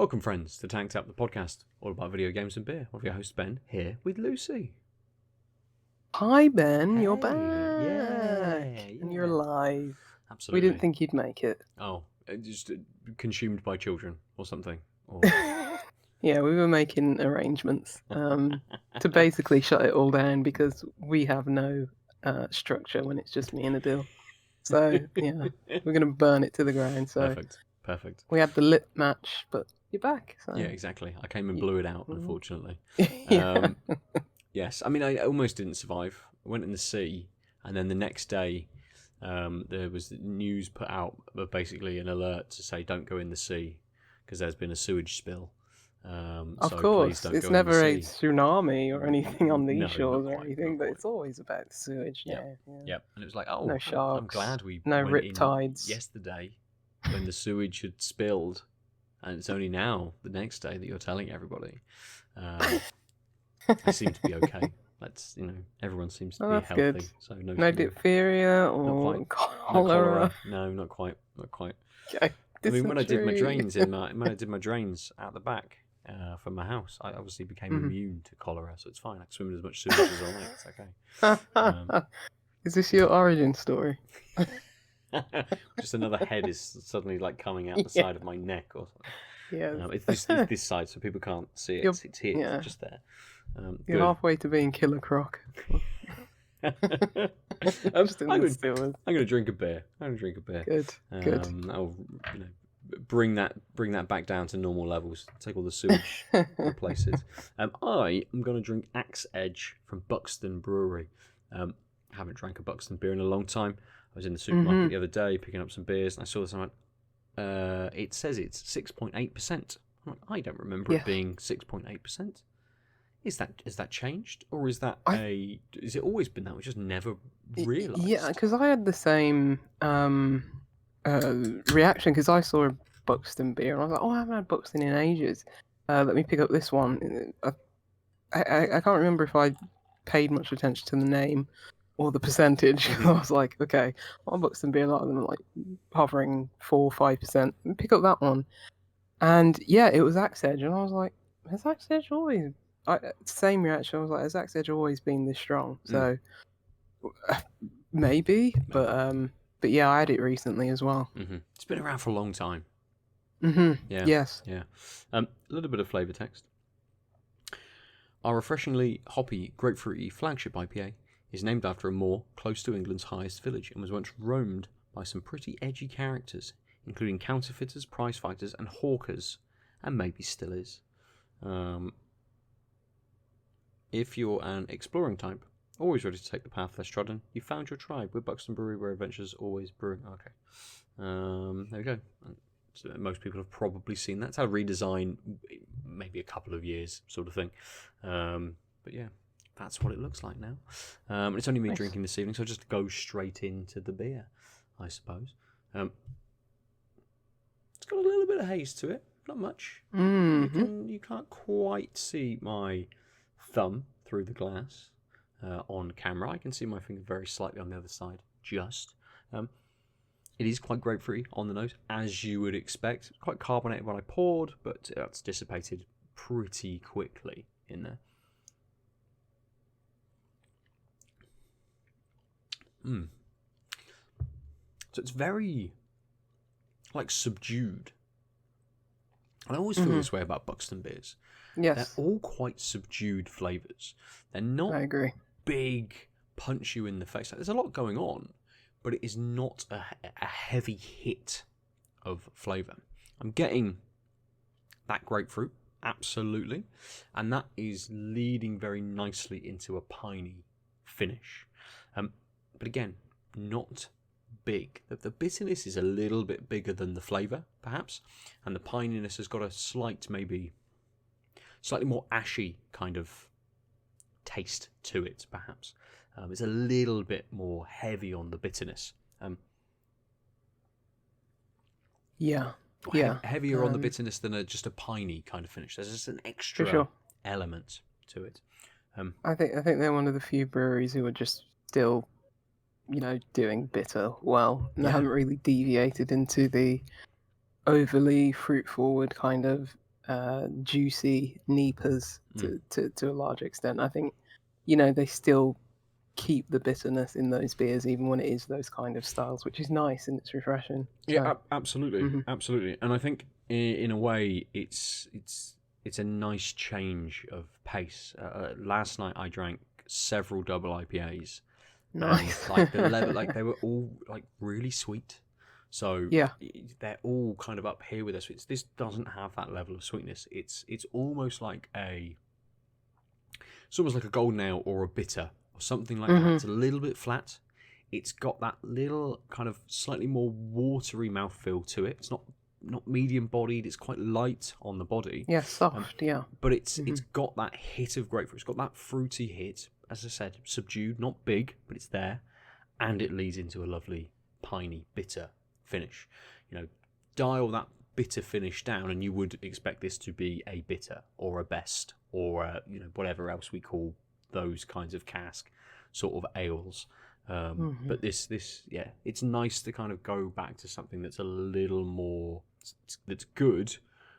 Welcome, friends, to Tanked Up, the podcast, all about video games and beer. One of your hosts, Ben, here with Lucy. Hi, Ben. You're Hey, back. And you're alive. Absolutely. We didn't think you'd make it. Oh, just consumed by children or something. Or... Yeah, we were making arrangements to basically shut it all down because we have no structure when it's just me and Adil. So, yeah, we're going to burn it to the ground. So Perfect. We had the lit match, but you're back. So. Yeah, exactly. I came and blew it out, unfortunately. Yeah. Yes, I mean, I almost didn't survive. I went in the sea, and then the next day there was news put out of basically an alert to say don't go in the sea because there's been a sewage spill. Of so course, please don't it's go never in a the sea. tsunami or anything on these No, shores not or quite, anything, not but quite. it's always about sewage. Yeah. Yep. And it was like, oh, no I'm sharks, glad we no went riptides. in yesterday when the sewage had spilled, and it's only now, the next day, that you're telling everybody. I seem to be okay. Everyone seems to be that's healthy. good. So no diphtheria or cholera. No, not quite. Okay. I mean, when I did my drains out the back from my house, I obviously became immune to cholera, so it's fine. I can swim in as much sewage as I like. It's okay. Is this your origin story? Just another head is suddenly like coming out the side of my neck or something. Yeah. It's this side, so people can't see it. It's here. It's just there. You're halfway to being Killer Croc. I'm going to drink a beer. Good. I'll bring that back down to normal levels. Take all the sewage places. I am going to drink Axe Edge from Buxton Brewery. Haven't drank a Buxton beer in a long time. I was in the supermarket the other day picking up some beers, and I saw this. I'm like, it says it's 6.8%. I don't remember it being 6.8%. Has that changed, or is that has it always been that? We just never realised. Yeah, because I had the same reaction because I saw a Buxton beer and I was like, oh, I haven't had Buxton in ages. Let me pick up this one. I can't remember if I paid much attention to the name or the percentage. I was like, okay, one Buxton beer, a lot of them are like hovering 4 or 5%. Pick up that one, and yeah, it was Axe Edge, and I was like, has Axe Edge always? Same reaction. I was like, has Axe Edge always been this strong? So maybe, but yeah, I had it recently as well. It's been around for a long time. Yeah. Yes. Yeah. A little bit of flavour text. Our refreshingly hoppy, grapefruity flagship IPA is named after a moor close to England's highest village and was once roamed by some pretty edgy characters, including counterfeiters, prize fighters, and hawkers, and maybe still is. If you're an exploring type, always ready to take the path less trodden, you found your tribe with Buxton Brewery, where adventures always brewing. Okay. There we go. So most people have probably seen that. It's had a redesign, maybe a couple of years, sort of thing. But yeah, that's what it looks like now. It's only me drinking this evening, so I'll just go straight into the beer, I suppose. It's got a little bit of haze to it, not much. You can't quite see my thumb through the glass on camera. I can see my finger very slightly on the other side, just. It is quite grapefruity on the nose, as you would expect. Quite carbonated when I poured, but that's dissipated pretty quickly in there. So it's very, subdued. And I always feel this way about Buxton beers. Yes. They're all quite subdued flavours. They're not big, punch you in the face. There's a lot going on, but it is not a heavy hit of flavour. I'm getting that grapefruit, absolutely, and that is leading very nicely into a piney finish. But again, not big. The bitterness is a little bit bigger than the flavour, perhaps, and the pininess has got a slightly more ashy kind of taste to it, perhaps. It's a little bit more heavy on the bitterness. Heavier on the bitterness than just a piney kind of finish. There's just an extra element to it. I think they're one of the few breweries who are just still, doing bitter well, and they haven't really deviated into the overly fruit forward kind of juicy Nipas to a large extent. I think, they still keep the bitterness in those beers, even when it is those kind of styles, which is nice and it's refreshing. Yeah, absolutely, absolutely. And I think in a way, it's a nice change of pace. Last night I drank several double IPAs. Nice. And, the level, they were all really sweet. So yeah, they're all kind of up here with us. This doesn't have that level of sweetness. It's almost like a golden ale or a bitter or something like that. It's a little bit flat. It's got that little kind of slightly more watery mouthfeel to it. It's not medium bodied. It's quite light on the body. Yeah, soft. Yeah, but it's got that hit of grapefruit. It's got that fruity hit. As I said, subdued, not big, but it's there, and it leads into a lovely piney bitter finish. Dial that bitter finish down, and you would expect this to be a bitter or a best or whatever else we call those kinds of cask sort of ales. But this it's nice to kind of go back to something that's a little more, that's good,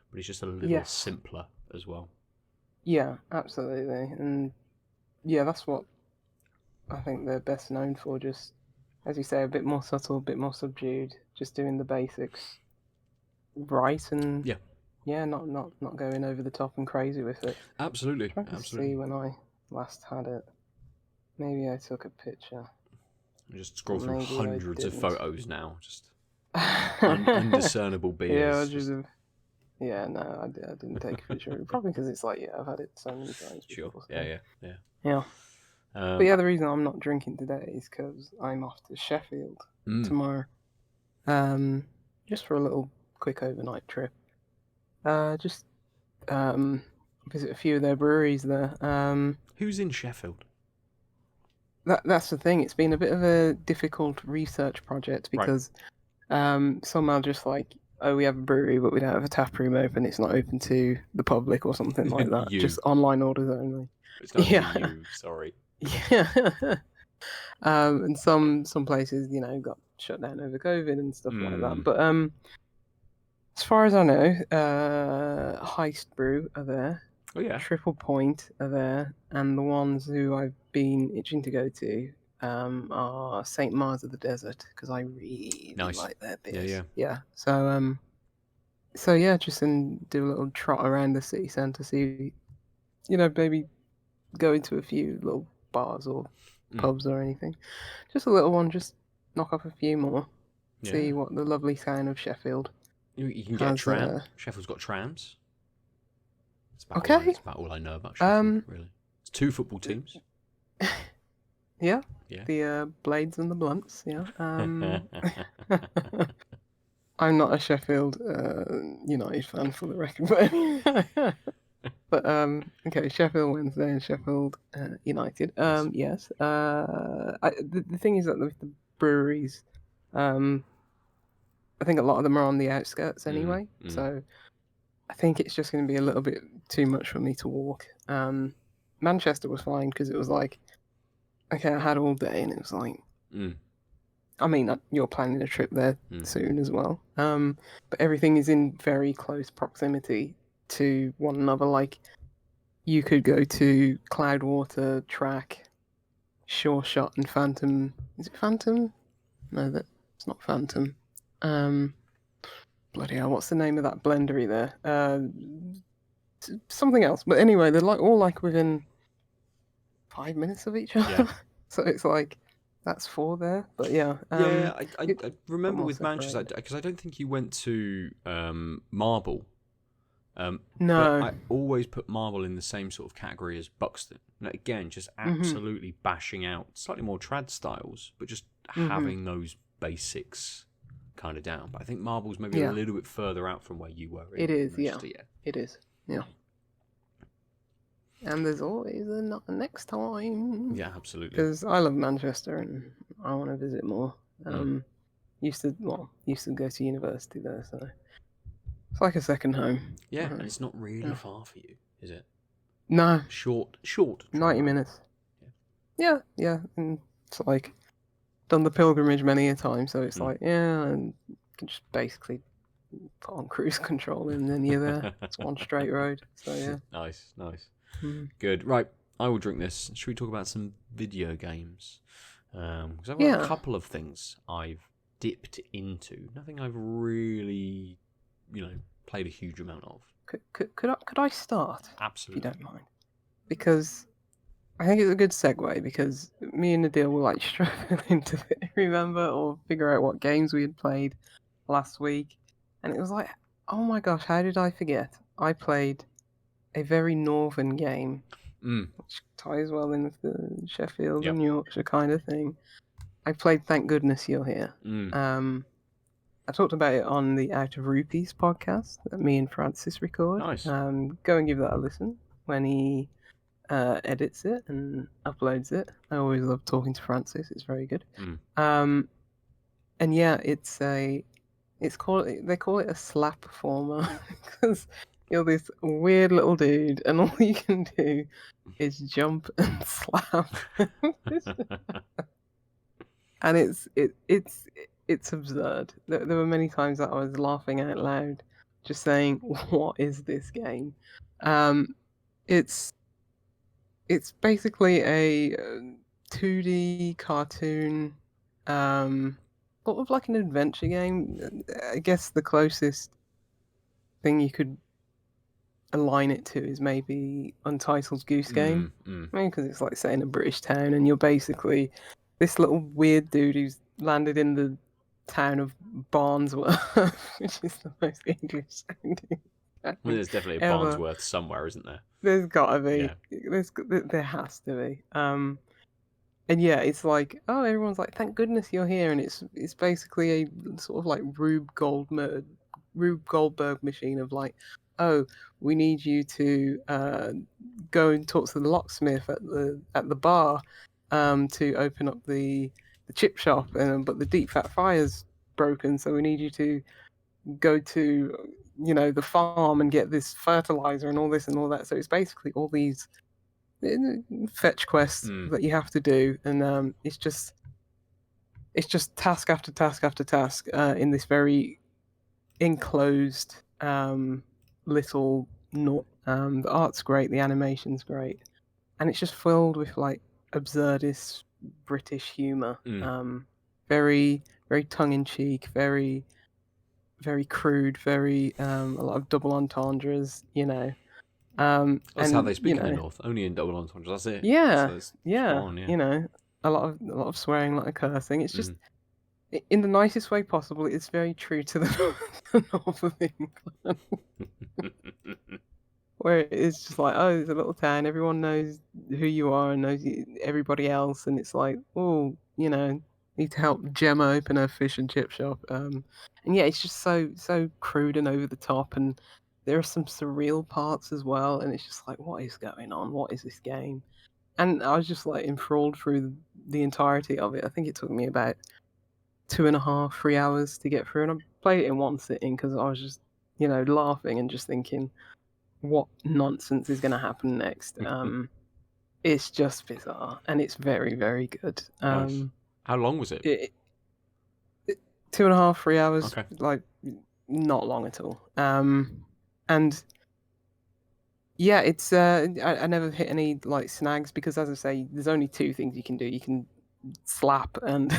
but it's just a little simpler as well. Yeah, absolutely. And yeah, that's what I think they're best known for. Just, as you say, a bit more subtle, a bit more subdued, just doing the basics right, and not going over the top and crazy with it. Absolutely. I'm trying to see when I last had it. Maybe I took a picture. I just scroll through hundreds of photos now, just undiscernible beers. Yeah, no, I didn't take a picture. Probably because it's I've had it so many times. Sure. Before, so. Yeah. But yeah, the reason I'm not drinking today is because I'm off to Sheffield tomorrow. Just for a little quick overnight trip. Just visit a few of their breweries there. Who's in Sheffield? That's the thing. It's been a bit of a difficult research project because some are just we have a brewery, but we don't have a tap room open. It's not open to the public or something like that. Just online orders only. It's not you. Sorry. Yeah. And some places, got shut down over COVID and stuff like that. But as far as I know, Heist Brew are there. Oh yeah. Triple Point are there, and the ones who I've been itching to go to are St. Mars of the Desert, because I really like their beers. Yeah. So yeah, just do a little trot around the city centre, see, maybe go into a few little bars or pubs or anything. Just a little one, just knock off a few more. Yeah. See what the lovely town of Sheffield. You can get a tram. Sheffield's got trams. That's about all I know about Sheffield, really. It's 2 football teams. Yeah. The Blades and the Blunts, yeah. I'm not a Sheffield United fan, for the record, but okay, Sheffield Wednesday and Sheffield United. Yes. The thing is that with the breweries, I think a lot of them are on the outskirts anyway, so I think it's just going to be a little bit too much for me to walk. Manchester was fine because it was okay, I had all day, and it was I mean, you're planning a trip there soon as well. But everything is in very close proximity to one another. You could go to Cloudwater, Track, Sure Shot, and Phantom. Is it Phantom? No, it's not Phantom. Bloody hell, what's the name of that blendery there? Something else. But anyway, they're all within 5 minutes of each other. Yeah. So it's that's 4 there. But yeah. I remember with Manchester, because I don't think you went to Marble. No. But I always put Marble in the same sort of category as Buxton. Now, again, just absolutely bashing out slightly more trad styles, but just having those basics kind of down. But I think Marble's maybe a little bit further out from where you were. It is, yeah. It is, yeah. And there's always a next time. Yeah, absolutely. Because I love Manchester and I want to visit more. Used to go to university there, so it's like a second home. Yeah, and it's not really far for you, is it? No. Short. 90 minutes. Yeah, and it's done the pilgrimage many a time, so it's and you can just basically put on cruise control and then you're there. It's one straight road. So yeah. Nice. Good. Right, I will drink this. Should we talk about some video games? Because I've got a couple of things I've dipped into. Nothing I've really, played a huge amount of. Could I start? Absolutely. If you don't mind. Because I think it's a good segue, because me and Nadir were like struggling to remember or figure out what games we had played last week. And it was like, oh my gosh, how did I forget? I played a very northern game, which ties well in with the Sheffield and Yorkshire kind of thing. I played Thank Goodness You're Here. I talked about it on the Out of Rupees podcast that me and Francis record. Nice. Go and give that a listen when he edits it and uploads it. I always love talking to Francis. It's very good. And yeah, they call it a slap performer because you're this weird little dude and all you can do is jump and slap. And it's absurd. There were many times that I was laughing out loud, just saying, "What is this game?" It's basically a 2D cartoon, sort of like an adventure game. I guess the closest thing you could align it to is maybe Untitled Goose Game, because it's like set in a British town, and you're basically this little weird dude who's landed in the town of Barnsworth, which is the most English sounding. Well, there's definitely a Barnsworth somewhere, isn't there? There's gotta be. Yeah. There has to be. And yeah, it's like, oh, everyone's like, thank goodness you're here, and it's basically a sort of like Rube Goldberg machine of like, oh, we need you to go and talk to the locksmith at the bar to open up the chip shop, but the deep fat fryer's broken, so we need you to go to the farm and get this fertilizer and all this and all that. So it's basically all these fetch quests that you have to do, and it's just task after task after task in this very enclosed little nut. The art's great, the animation's great, and it's just filled with like absurdist British humor. Very, very tongue-in-cheek, very, very crude, very a lot of double entendres, That's how they speak in the north, only in double entendres. That's it. Yeah, so a lot of swearing, a lot of cursing. It's just in the nicest way possible. It's very true to the north of England, where it's just like, oh, it's a little town. Everyone knows who you are and knows everybody else, and it's like, oh, need to help Gemma open her fish and chip shop. And yeah, it's just so crude and over the top, and there are some surreal parts as well, and it's just like, what is going on? What is this game? And I was just like enthralled through the entirety of it. I think it took me about 2.5, 3 hours to get through, and I played it in one sitting because I was just, laughing and just thinking, what nonsense is going to happen next? It's just bizarre, and it's very, very good. Nice. How long was it? 2.5, 3 hours. Okay. Like, not long at all. And yeah, it's I never hit any like snags because, as I say, there's only two things you can do. You can slap and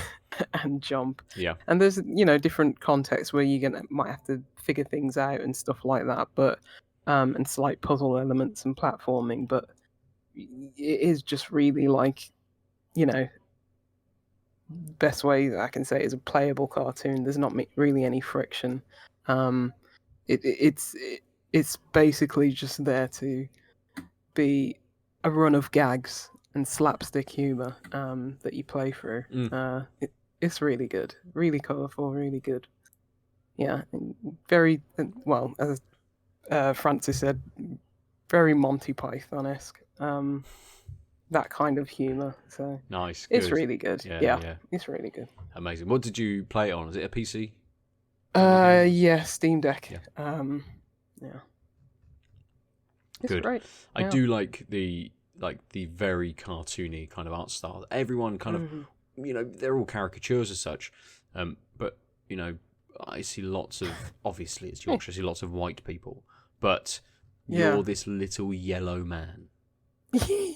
jump. Yeah. And there's different contexts where you might have to figure things out and stuff like that. But and slight puzzle elements and platforming. But it is just really like, best way I can say it is a playable cartoon. There's not really any friction. It's basically just there to be a run of gags and slapstick humor that you play through. It's really good, really colourful, really good. Yeah, very well, as Francis said, very Monty Python-esque. That kind of humor. So nice. It's good. really good. Yeah, it's really good. Amazing. What did you play it on? Is it a PC? Yeah, Steam Deck. Yeah. Yeah. It's good. Great. I do like the very cartoony kind of art style. Everyone kind of, they're all caricatures as such. But I see lots of, obviously it's Yorkshire, I see lots of white people, but you're this little yellow man.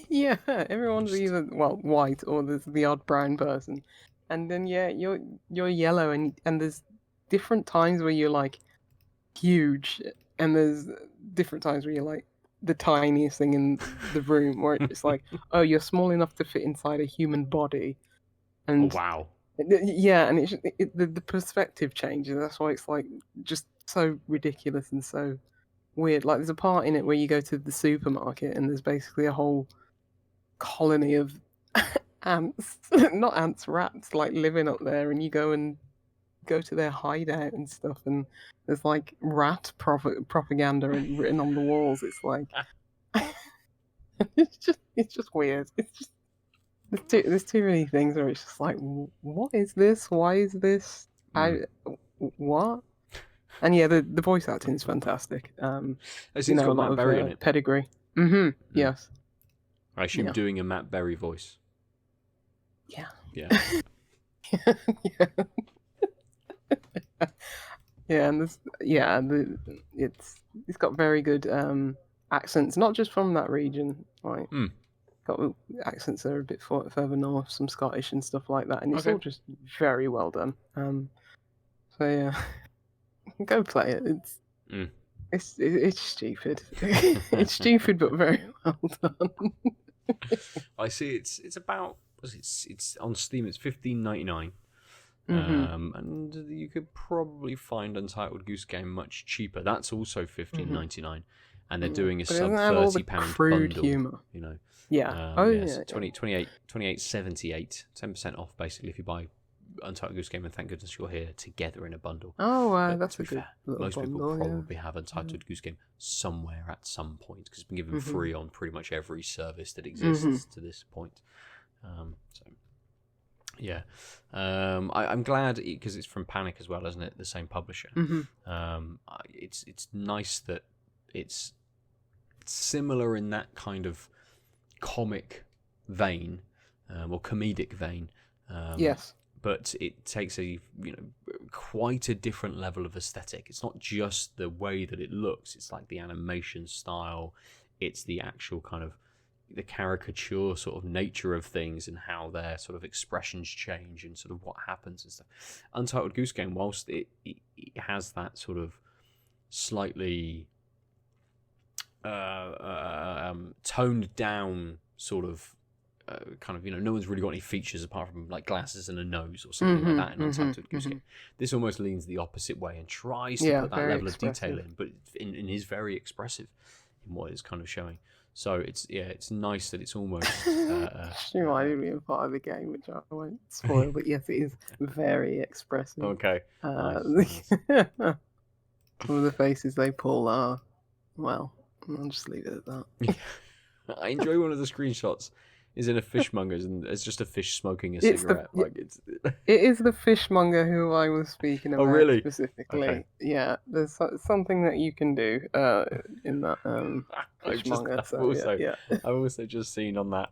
Yeah, everyone's either white or there's the odd brown person, and then you're yellow, and there's different times where you're like huge, and there's different times where you're like the tiniest thing in the room, where it's like, oh, you're small enough to fit inside a human body, and wow. Yeah, and the perspective changes. That's why it's like just so ridiculous and so weird. Like there's a part in it where you go to the supermarket and there's basically a whole colony of ants, not ants, rats, like living up there, and you go to their hideout and stuff, and there's like rat propaganda written on the walls. It's like it's just weird. It's just there's too many things where it's just like, what is this? Why is this? What? And yeah, the voice acting is fantastic. It's got Matt Berry in it. Pedigree. Yes. I assume doing a Matt Berry voice. Yeah. Yeah. Yeah, and it's got very good accents, not just from that region, right? Got accents that are a bit further north, some Scottish and stuff like that, and it's all just very well done. So yeah, go play it. It's stupid. It's stupid, but very well done. I see. It's about. It's on Steam. It's $15.99. And you could probably find Untitled Goose Game much cheaper. That's also $15.99, and they're doing a sub £30 bundle. Humor. You know. Yeah. It's $28.78, 10% off basically if you buy Untitled Goose Game and Thank Goodness You're Here together in a bundle. That's a good fair, most bundle, people probably have Untitled Goose Game somewhere at some point because it's been given free on pretty much every service that exists to this point. I'm glad because it's from Panic as well, isn't it? The same publisher. It's nice that it's similar in that kind of comic vein or comedic vein. Yes. But it takes quite a different level of aesthetic. It's not just the way that it looks. It's like the animation style. It's the actual kind of the caricature sort of nature of things and how their sort of expressions change and sort of what happens and stuff. Untitled Goose Game, whilst it has that sort of slightly toned down sort of kind of, no one's really got any features apart from like glasses and a nose or something like that in Untitled Goose Game. This almost leans the opposite way and tries to put that level of detail in, but in is very expressive in what it's kind of showing. So it's nice that it's almost. She reminded me of part of the game, which I won't spoil, but yes, it is very expressive. Okay. Nice. Some of the faces they pull are, well, I'll just leave it at that. I enjoy one of the screenshots. Is in a fishmonger's and it's just a fish smoking a cigarette. It is the fishmonger who I was speaking about. Oh, really? Specifically. Okay. Yeah, there's something that you can do in that fishmonger. I've also just seen on that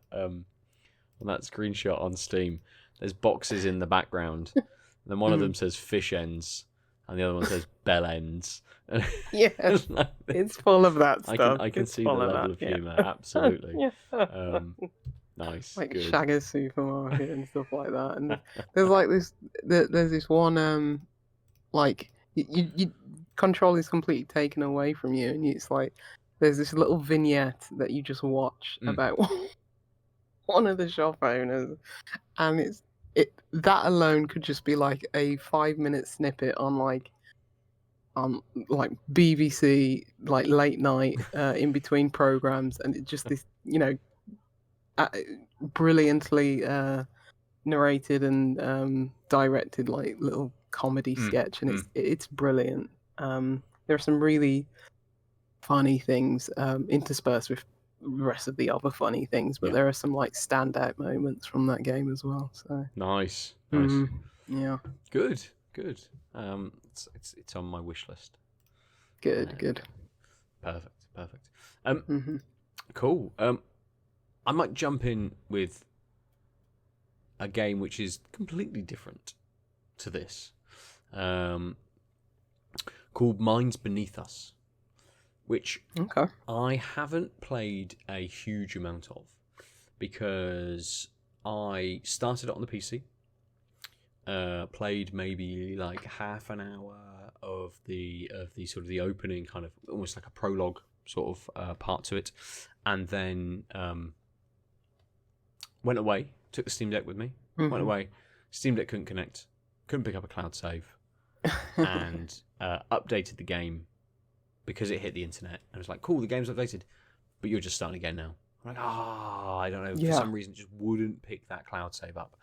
screenshot on Steam. There's boxes in the background. And then one of them says fish ends, and the other one says bell ends. Yes, it's full of that stuff. I can see the level of humour. Absolutely. Nice, like good. Shagger's Supermarket and stuff like that. And there's like there's this one like you control is completely taken away from you, and it's like there's this little vignette that you just watch about one of the shop owners, and that alone could just be like a 5-minute snippet on like BBC like late night in between programs, and it just this brilliantly narrated and directed like little comedy sketch, and it's brilliant. There are some really funny things interspersed with the rest of the other funny things, but there are some like standout moments from that game as well. So nice. Yeah, good. It's on my wish list. Good. Perfect. Cool. I might jump in with a game which is completely different to this. called Minds Beneath Us, which Okay. I haven't played a huge amount of because I started it on the PC, played maybe like half an hour of the sort of the opening, kind of almost like a prologue sort of part to it, and then went away, took the Steam Deck with me, went away, Steam Deck couldn't connect, couldn't pick up a cloud save, and updated the game because it hit the internet. And it was like, cool, the game's updated, but you're just starting again now. I'm like, I don't know, for some reason just wouldn't pick that cloud save up,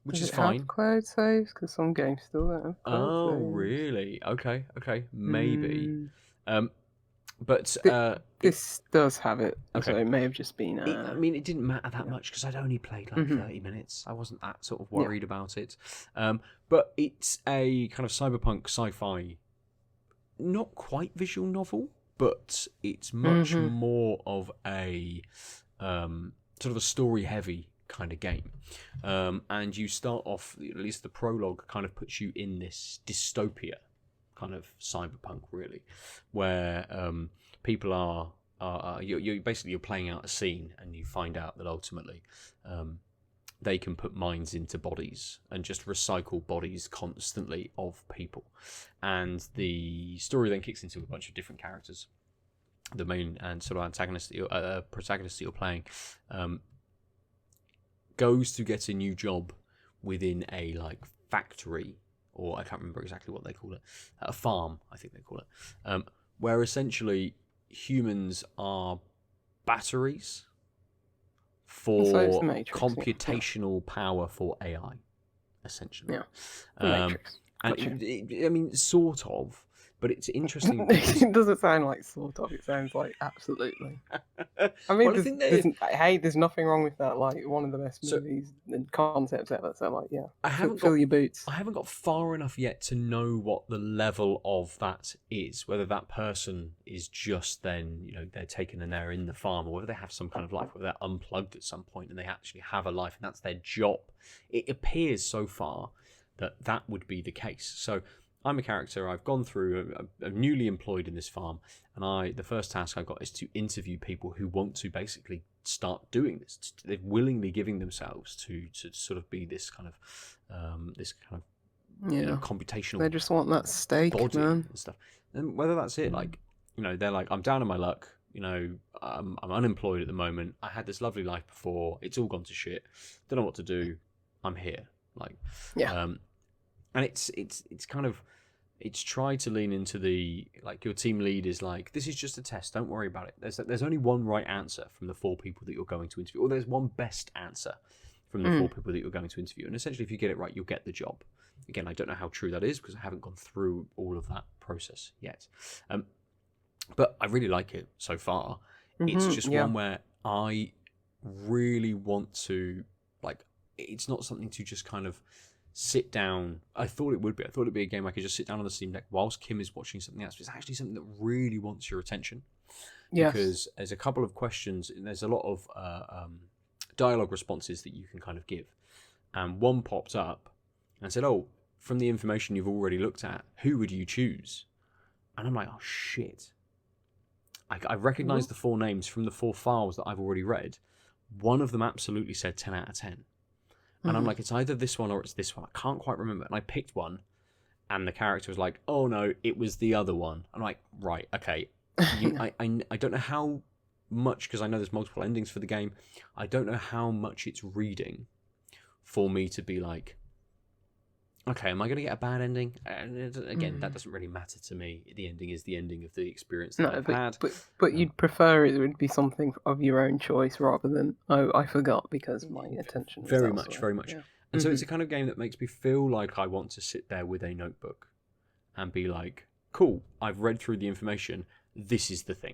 which is fine. Have cloud saves? Because some games still don't have cloud saves. Really? Okay, maybe. But this does have it, so it may have just been... I mean, it didn't matter that much because I'd only played like 30 minutes. I wasn't that sort of worried about it. But it's a kind of cyberpunk sci-fi, not quite visual novel, but it's much more of a sort of a story-heavy kind of game. And you start off, at least the prologue kind of puts you in this dystopia kind of cyberpunk, really, where people are you're basically you're playing out a scene, and you find out that ultimately they can put minds into bodies and just recycle bodies constantly of people, and the story then kicks into a bunch of different characters. The main and sort of protagonist that you're playing goes to get a new job within a like factory, or I can't remember exactly what they call it, a farm, I think they call it, where essentially humans are batteries for computational power for AI, essentially. And I mean, sort of, but it's interesting. It doesn't sound like sort of. It sounds like absolutely. I mean, there's nothing wrong with that. Like, one of the best movies and concepts ever. So, like, fill your boots. I haven't got far enough yet to know what the level of that is. Whether that person is just then, they're taken and they're in the farm, or whether they have some kind of life, whether they're unplugged at some point and they actually have a life and that's their job. It appears so far that would be the case. So I'm a character, I've gone through, I'm newly employed in this farm, and the first task I got is to interview people who want to basically start doing this. They're willingly giving themselves to sort of be this kind of computational. They just want that steak, body man. And stuff. And whether that's it, like, they're like, I'm down on my luck, I'm unemployed at the moment, I had this lovely life before, it's all gone to shit, don't know what to do, I'm here. Like, and it's kind of, it's tried to lean into the, like, your team lead is like, this is just a test, don't worry about it. There's only one right answer from the 4 people that you're going to interview, or there's one best answer from the 4 people that you're going to interview. And essentially, if you get it right, you'll get the job. Again, I don't know how true that is because I haven't gone through all of that process yet. But I really like it so far. It's just one where I really want to, like, it's not something to just kind of sit down. I thought it would be. I thought it'd be a game I could just sit down on the Steam Deck whilst Kim is watching something else. But it's actually something that really wants your attention. Yes. Because there's a couple of questions, and there's a lot of dialogue responses that you can kind of give. And one popped up and said, from the information you've already looked at, who would you choose? And I'm like, oh, shit. I recognise the 4 names from the 4 files that I've already read. One of them absolutely said 10 out of 10. And I'm like, it's either this one or it's this one. I can't quite remember. And I picked one, and the character was like, oh no, it was the other one. I'm like, right, okay. I don't know how much, because I know there's multiple endings for the game. I don't know how much it's reading for me to be like, okay, am I going to get a bad ending? And again, that doesn't really matter to me. The ending is the ending of the experience that I've had. But you'd prefer it would be something of your own choice rather than, I forgot because my attention was very elsewhere. much. Yeah. And so it's a kind of game that makes me feel like I want to sit there with a notebook and be like, cool, I've read through the information. This is the thing.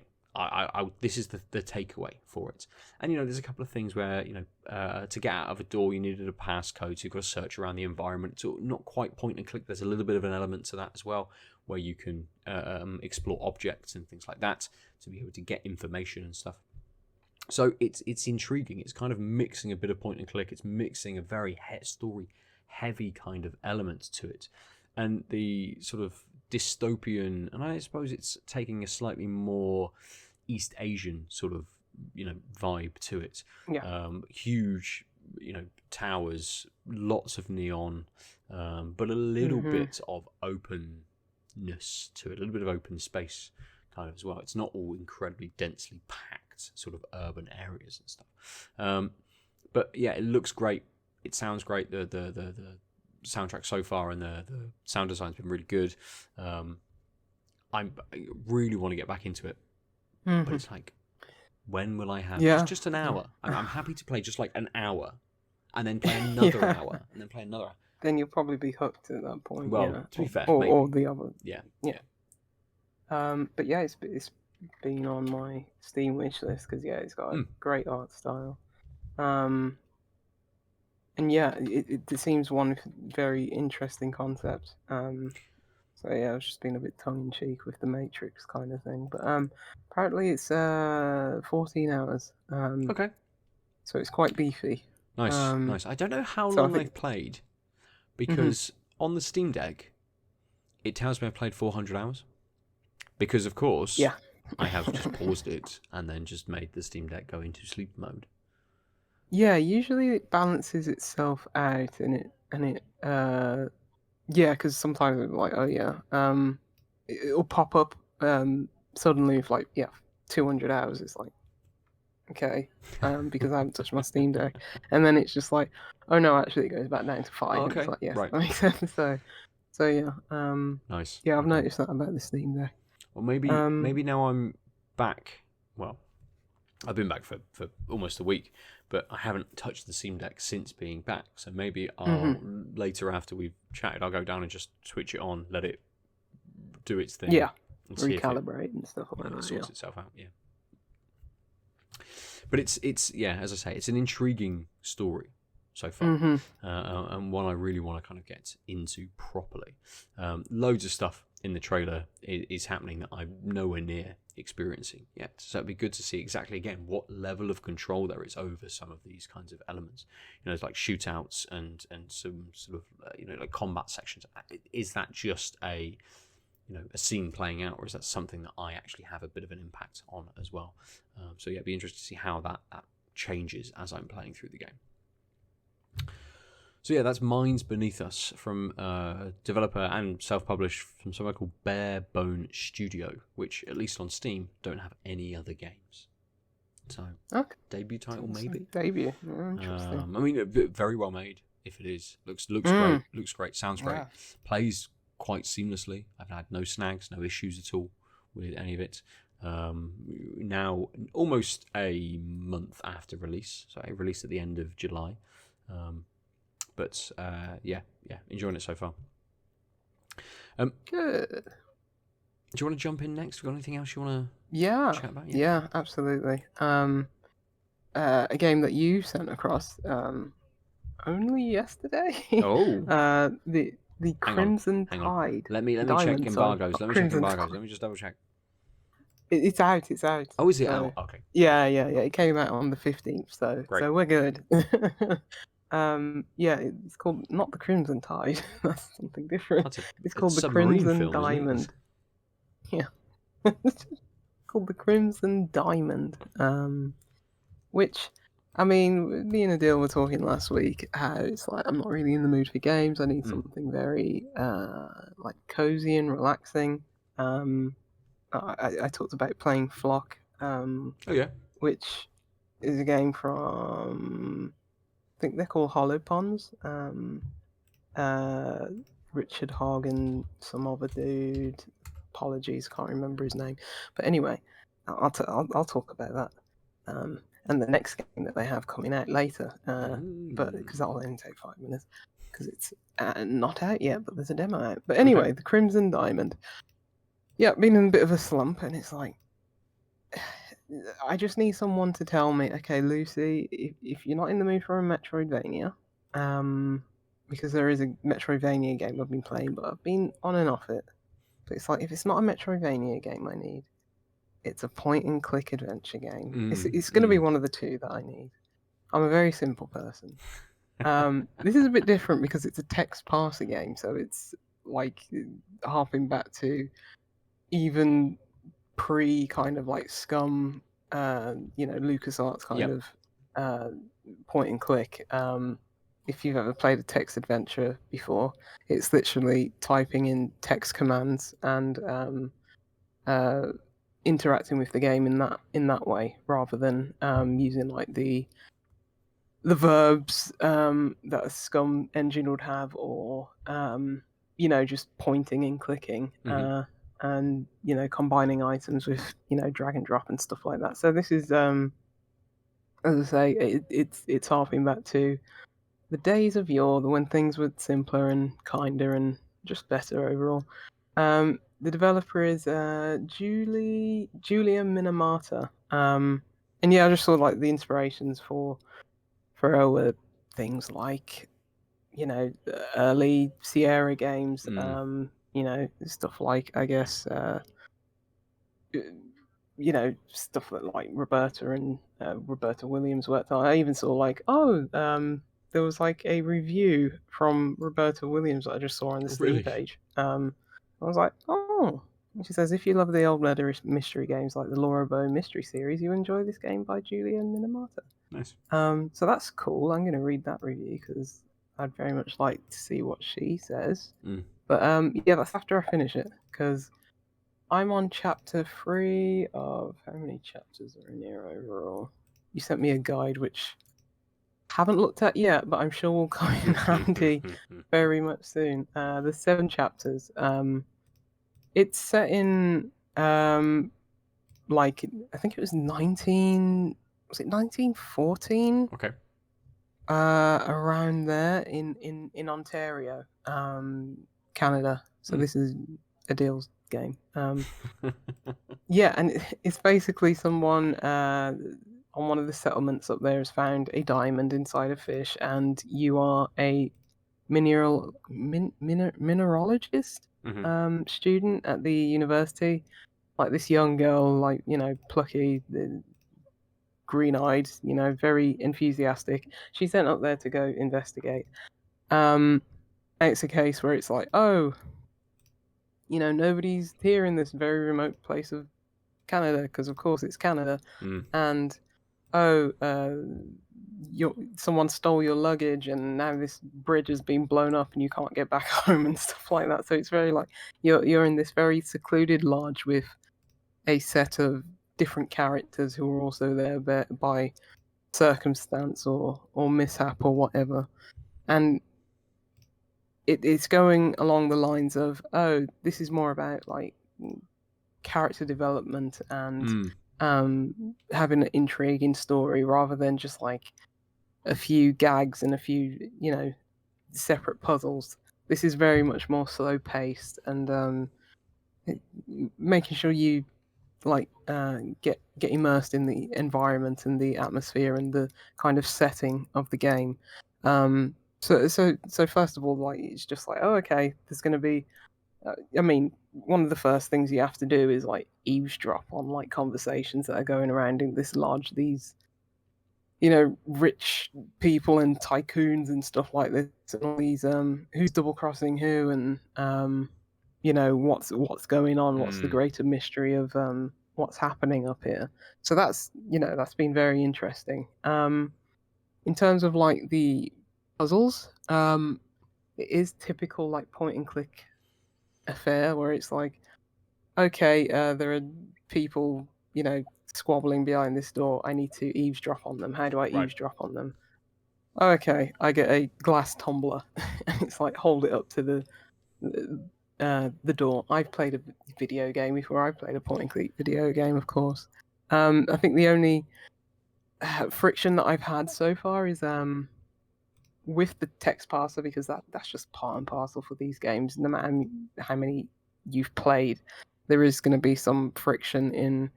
This is the takeaway for it. And, there's a couple of things where, to get out of a door, you needed a passcode, so you've got to search around the environment. So not quite point and click. There's a little bit of an element to that as well, where you can explore objects and things like that to be able to get information and stuff. So it's intriguing. It's kind of mixing a bit of point and click. It's mixing a very story-heavy kind of element to it. And the sort of dystopian, and I suppose it's taking a slightly more East Asian sort of, vibe to it. Yeah. Huge, towers, lots of neon, but a little bit of openness to it, a little bit of open space kind of as well. It's not all incredibly densely packed sort of urban areas and stuff. But yeah, it looks great. It sounds great. The soundtrack so far and the sound design's been really good. I really want to get back into it, but it's like, when will I have just an hour? I'm happy to play just like an hour, and then play another hour, and then play another hour. Then you'll probably be hooked at that point. Well, to be fair, or the other. Yeah. But yeah, it's been on my Steam wish list because it's got a great art style. And yeah, it seems one very interesting concept. So yeah, I've just been a bit tongue-in-cheek with the Matrix kind of thing. But apparently it's 14 hours. Okay. So it's quite beefy. Nice. I don't know how long I've played, because on the Steam Deck, it tells me I've played 400 hours. Because, of course, I have just paused it and then just made the Steam Deck go into sleep mode. Yeah, usually it balances itself out, and it because sometimes it's like, it'll pop up suddenly with like 200 hours. It's like, okay, because I haven't touched my Steam Deck, and then it's just like, oh no, actually it goes back down to 5. Oh, okay. It's like, right. That makes sense. So yeah, nice. Yeah, I've noticed that about the Steam Deck. Well, maybe now I'm back. Well, I've been back for almost a week, but I haven't touched the Steam Deck since being back. So maybe later, after we've chatted, I'll go down and just switch it on, let it do its thing. Yeah, and recalibrate and stuff like that. It sorts itself out. Yeah. But it's as I say, it's an intriguing story so far, and one I really want to kind of get into properly. Loads of stuff in the trailer is happening that I'm nowhere near experiencing yet. So it'd be good to see exactly, again, what level of control there is over some of these kinds of elements. It's like shootouts and some sort of, like combat sections. Is that just a scene playing out, or is that something that I actually have a bit of an impact on as well? So yeah, it'd be interesting to see how that changes as I'm playing through the game. So yeah, that's Minds Beneath Us from developer and self-published from somewhere called Barebone Studio, which at least on Steam don't have any other games. So debut title maybe. Debut. Interesting. I mean, very well made. If it is, looks great. Looks great. Sounds great. Plays quite seamlessly. I've had no snags, no issues at all with any of it. Now almost a month after release, so I released at the end of July. But enjoying it so far. Good. Do you want to jump in next? Got anything else you want to chat about? Yeah, absolutely. A game that you sent across only yesterday. Oh. The Crimson Tide. Let me check embargoes. Let me just double check. It's out. Oh, is it out? Okay. Yeah. It came out on the 15th, so we're good. It's called not the Crimson Tide. That's something different. It's called the Crimson Diamond. Yeah, it's called the Crimson Diamond. Which, I mean, me and Adil were talking last week how it's like I'm not really in the mood for games. I need something very like cozy and relaxing. I talked about playing Flock. Which is a game from, I think they're called Hollow Ponds. Richard Hagen, some other dude. Apologies, can't remember his name. But anyway, I'll talk about that. And the next game that they have coming out later. But because that'll only take 5 minutes, because it's not out yet, but there's a demo out. But anyway, the Crimson Diamond. Yeah, been in a bit of a slump, and it's like, I just need someone to tell me, okay, Lucy, if you're not in the mood for a Metroidvania, because there is a Metroidvania game I've been playing, but I've been on and off it. But it's like, if it's not a Metroidvania game I need, it's a point-and-click adventure game. It's going to be one of the two that I need. I'm a very simple person. This is a bit different because it's a text parser game, so it's like harping back to even pre kind of like Scum, LucasArts kind of point and click. If you've ever played a text adventure before, it's literally typing in text commands and interacting with the game in that way, rather than using like the verbs that a Scum engine would have, or just pointing and clicking, and combining items with drag and drop and stuff like that. So this is as I say, it's harping back to the days of yore, when things were simpler and kinder and just better overall. The developer is Julia Minamata. And yeah, I just saw like the inspirations for our things like early Sierra games, stuff like, I guess, stuff that like Roberta Williams worked on. I even saw like, there was like a review from Roberta Williams that I just saw on the Steam page. I was like, oh. She says, if you love the old murder mystery games like the Laura Bow mystery series, you enjoy this game by Julia Minamata. Nice. So that's cool. I'm going to read that review because I'd very much like to see what she says. But yeah, that's after I finish it, because I'm on chapter 3 of how many chapters are in here overall? You sent me a guide which I haven't looked at yet, but I'm sure will come in handy very much soon. There's 7 chapters. It's set in like, I think it was 1914? Okay. Around there in Ontario, Canada. So this is Adil's game. Yeah, and it's basically someone on one of the settlements up there has found a diamond inside a fish, and you are a mineralogist student at the university. Like this young girl, like, plucky, green-eyed, very enthusiastic. She's sent up there to go investigate. And it's a case where it's like, oh, nobody's here in this very remote place of Canada, because of course it's Canada. And someone stole your luggage, and now this bridge has been blown up and you can't get back home and stuff like that. So it's very like you're in this very secluded lodge with a set of different characters who are also there by circumstance or mishap or whatever. And it's going along the lines of, this is more about like character development and having an intriguing story, rather than just like a few gags and a few separate puzzles. This is very much more slow paced, and making sure you like get immersed in the environment and the atmosphere and the kind of setting of the game. So first of all, like, it's just like, oh, okay, there's going to be I mean, one of the first things you have to do is like eavesdrop on like conversations that are going around in this lodge. These, rich people and tycoons and stuff like this, and all these who's double crossing who, and what's going on, what's the greater mystery of what's happening up here. So that's been very interesting. In terms of like the puzzles, it is typical like point and click affair where it's like, okay, there are people squabbling behind this door. I need to eavesdrop on them. How do I eavesdrop on them? Okay, I get a glass tumbler. It's like, hold it up to the door. I've played a video game before. I've played a point and click video game, of course. I think the only friction that I've had so far is with the text parser, because that's just part and parcel for these games. No matter how many you've played, there is going to be some friction in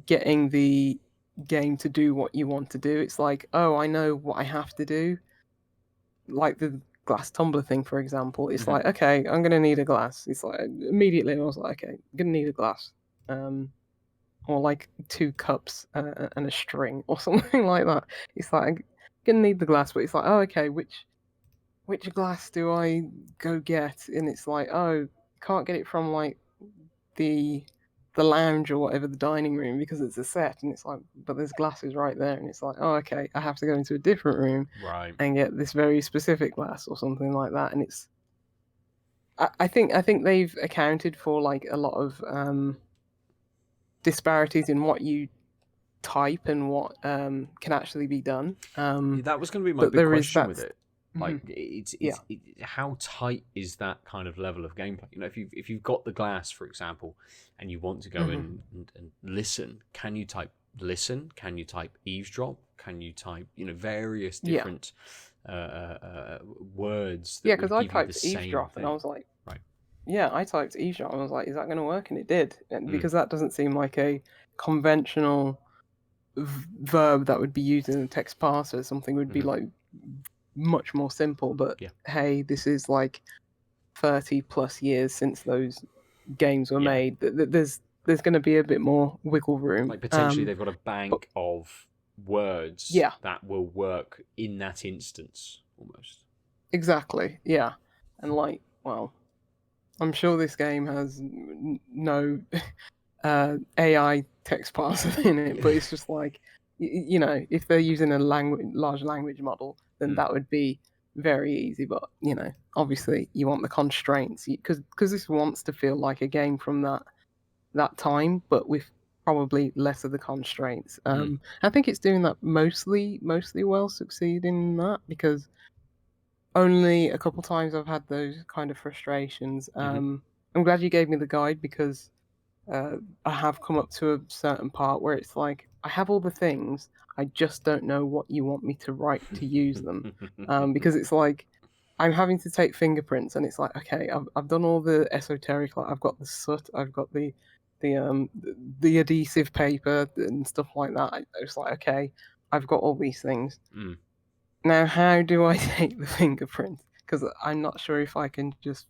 getting the game to do what you want to do. It's like, oh, I know what I have to do. Like the glass tumbler thing, for example. It's like, okay, I'm going to need a glass. It's like, immediately I was like, okay, I'm going to need a glass. Or like 2 cups and a string or something like that. It's like, I'm going to need the glass, but it's like, oh, okay, which which glass do I go get? And it's like, oh, can't get it from like the lounge or whatever, the dining room, because it's a set. And it's like, but there's glasses right there, and it's like, oh, okay, I have to go into a different room and get this very specific glass or something like that. And it's, I think they've accounted for like a lot of disparities in what you type and what can actually be done. That was going to be my big question with it. Like, it's how tight is that kind of level of gameplay? You know, if you've got the glass, for example, and you want to go in and listen, can you type listen? Can you type eavesdrop? Can you type, you know, various different words? That because I typed eavesdrop and I was like, yeah, I typed eavesdrop and I was like, is that going to work? And it did, because that doesn't seem like a conventional verb that would be used in a text parser. Something would be like much more simple, but hey, this is like 30 plus years since those games were made. There's going to be a bit more wiggle room. Like, potentially they've got a bank of words that will work in that instance, almost. Exactly, yeah. And like, well, I'm sure this game has no AI text parser in it, but it's just like, you know, if they're using a large language model, then that would be very easy. But, you know, obviously you want the constraints, because this wants to feel like a game from that time, but with probably less of the constraints. I think it's doing that mostly well, succeeding in that, because only a couple times I've had those kind of frustrations. I'm glad you gave me the guide, because I have come up to a certain part where it's like, I have all the things, I just don't know what you want me to write to use them. Because it's like, I'm having to take fingerprints, and it's like, okay, I've done all the esoteric, like I've got the soot, I've got the adhesive paper and stuff like that. It's like, okay, I've got all these things. Now, how do I take the fingerprint? Because I'm not sure if I can just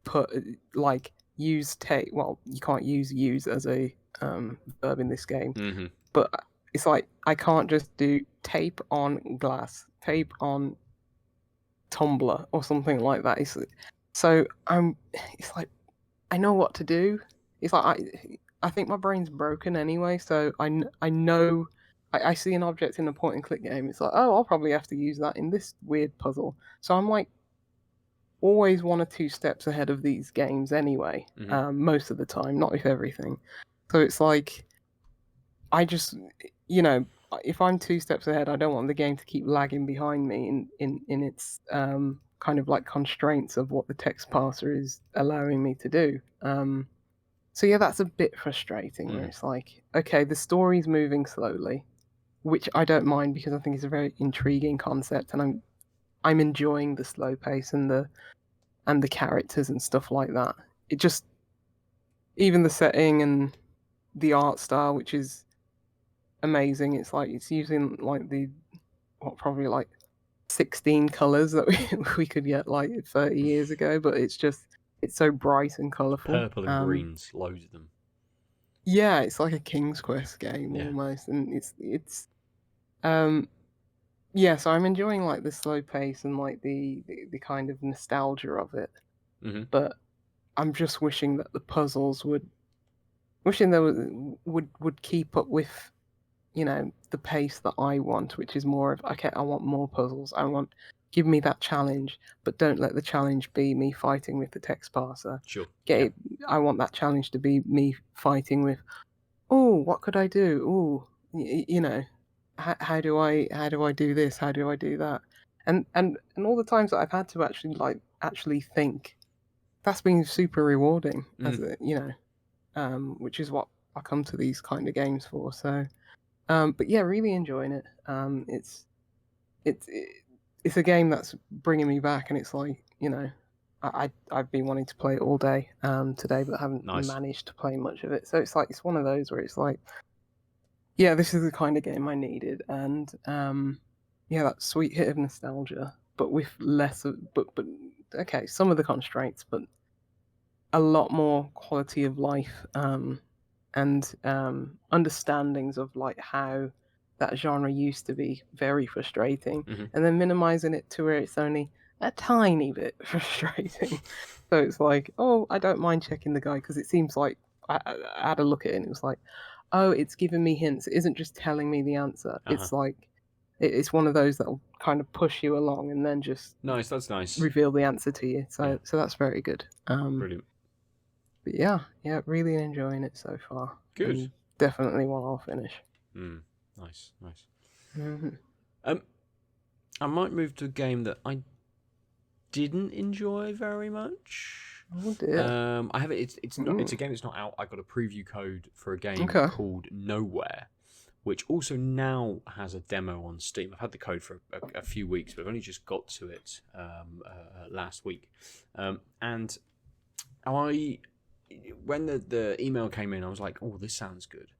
put like use tape. Well, you can't use as a verb in this game, but it's like I can't just do tape on glass, tape on tumbler, or something like that. It's like I know what to do. It's like I think my brain's broken anyway, so I know. I see an object in a point and click game. It's like, oh, I'll probably have to use that in this weird puzzle. So I'm like always 1 or 2 steps ahead of these games anyway, most of the time, not with everything. So it's like, I just, you know, if I'm 2 steps ahead, I don't want the game to keep lagging behind me in its kind of like constraints of what the text parser is allowing me to do. So yeah, that's a bit frustrating, where it's like, okay, the story's moving slowly, which I don't mind, because I think it's a very intriguing concept, and I'm enjoying the slow pace and the characters and stuff like that. It just, even the setting and the art style, which is amazing. It's like, it's using like probably like 16 colors that we could get like 30 years ago, but it's so bright and colorful. Purple and greens, loads of them. Yeah, it's like a King's Quest game almost, and it's yeah, so I'm enjoying like the slow pace and like the kind of nostalgia of it. But I'm just wishing that the puzzles would keep up with, you know, the pace that I want, which is more of, okay, I want more puzzles. Give me that challenge, but don't let the challenge be me fighting with the text parser. Sure. I want that challenge to be me fighting with, oh, what could I do? Oh, you know, how do I do this? How do I do that? And all the times that I've had to actually think, that's been super rewarding, as you know, which is what I come to these kind of games for. So, but yeah, really enjoying it. It's a game that's bringing me back, and it's like, you know, I've been wanting to play it all day today, but haven't managed to play much of it. So it's like, it's one of those where it's like, yeah, this is the kind of game I needed, and yeah, that sweet hit of nostalgia, but with less of, but okay, some of the constraints, but a lot more quality of life, and understandings of like how that genre used to be very frustrating, and then minimizing it to where it's only a tiny bit frustrating. So it's like, oh, I don't mind checking the guide because it seems like I had a look at it and it was like, oh, it's giving me hints. It isn't just telling me the answer. It's like it's one of those that will kind of push you along and then just nice. That's nice. Reveal the answer to you. So that's very good. Brilliant. But yeah, really enjoying it so far. Good. And definitely one I'll finish. Nice. Mm-hmm. I might move to a game that I didn't enjoy very much. Oh dear. I have it. It's not. It's a game that's not out. I got a preview code for a game called Nowhere, which also now has a demo on Steam. I've had the code for a few weeks, but I've only just got to it last week. And when the email came in, I was like, "Oh, this sounds good."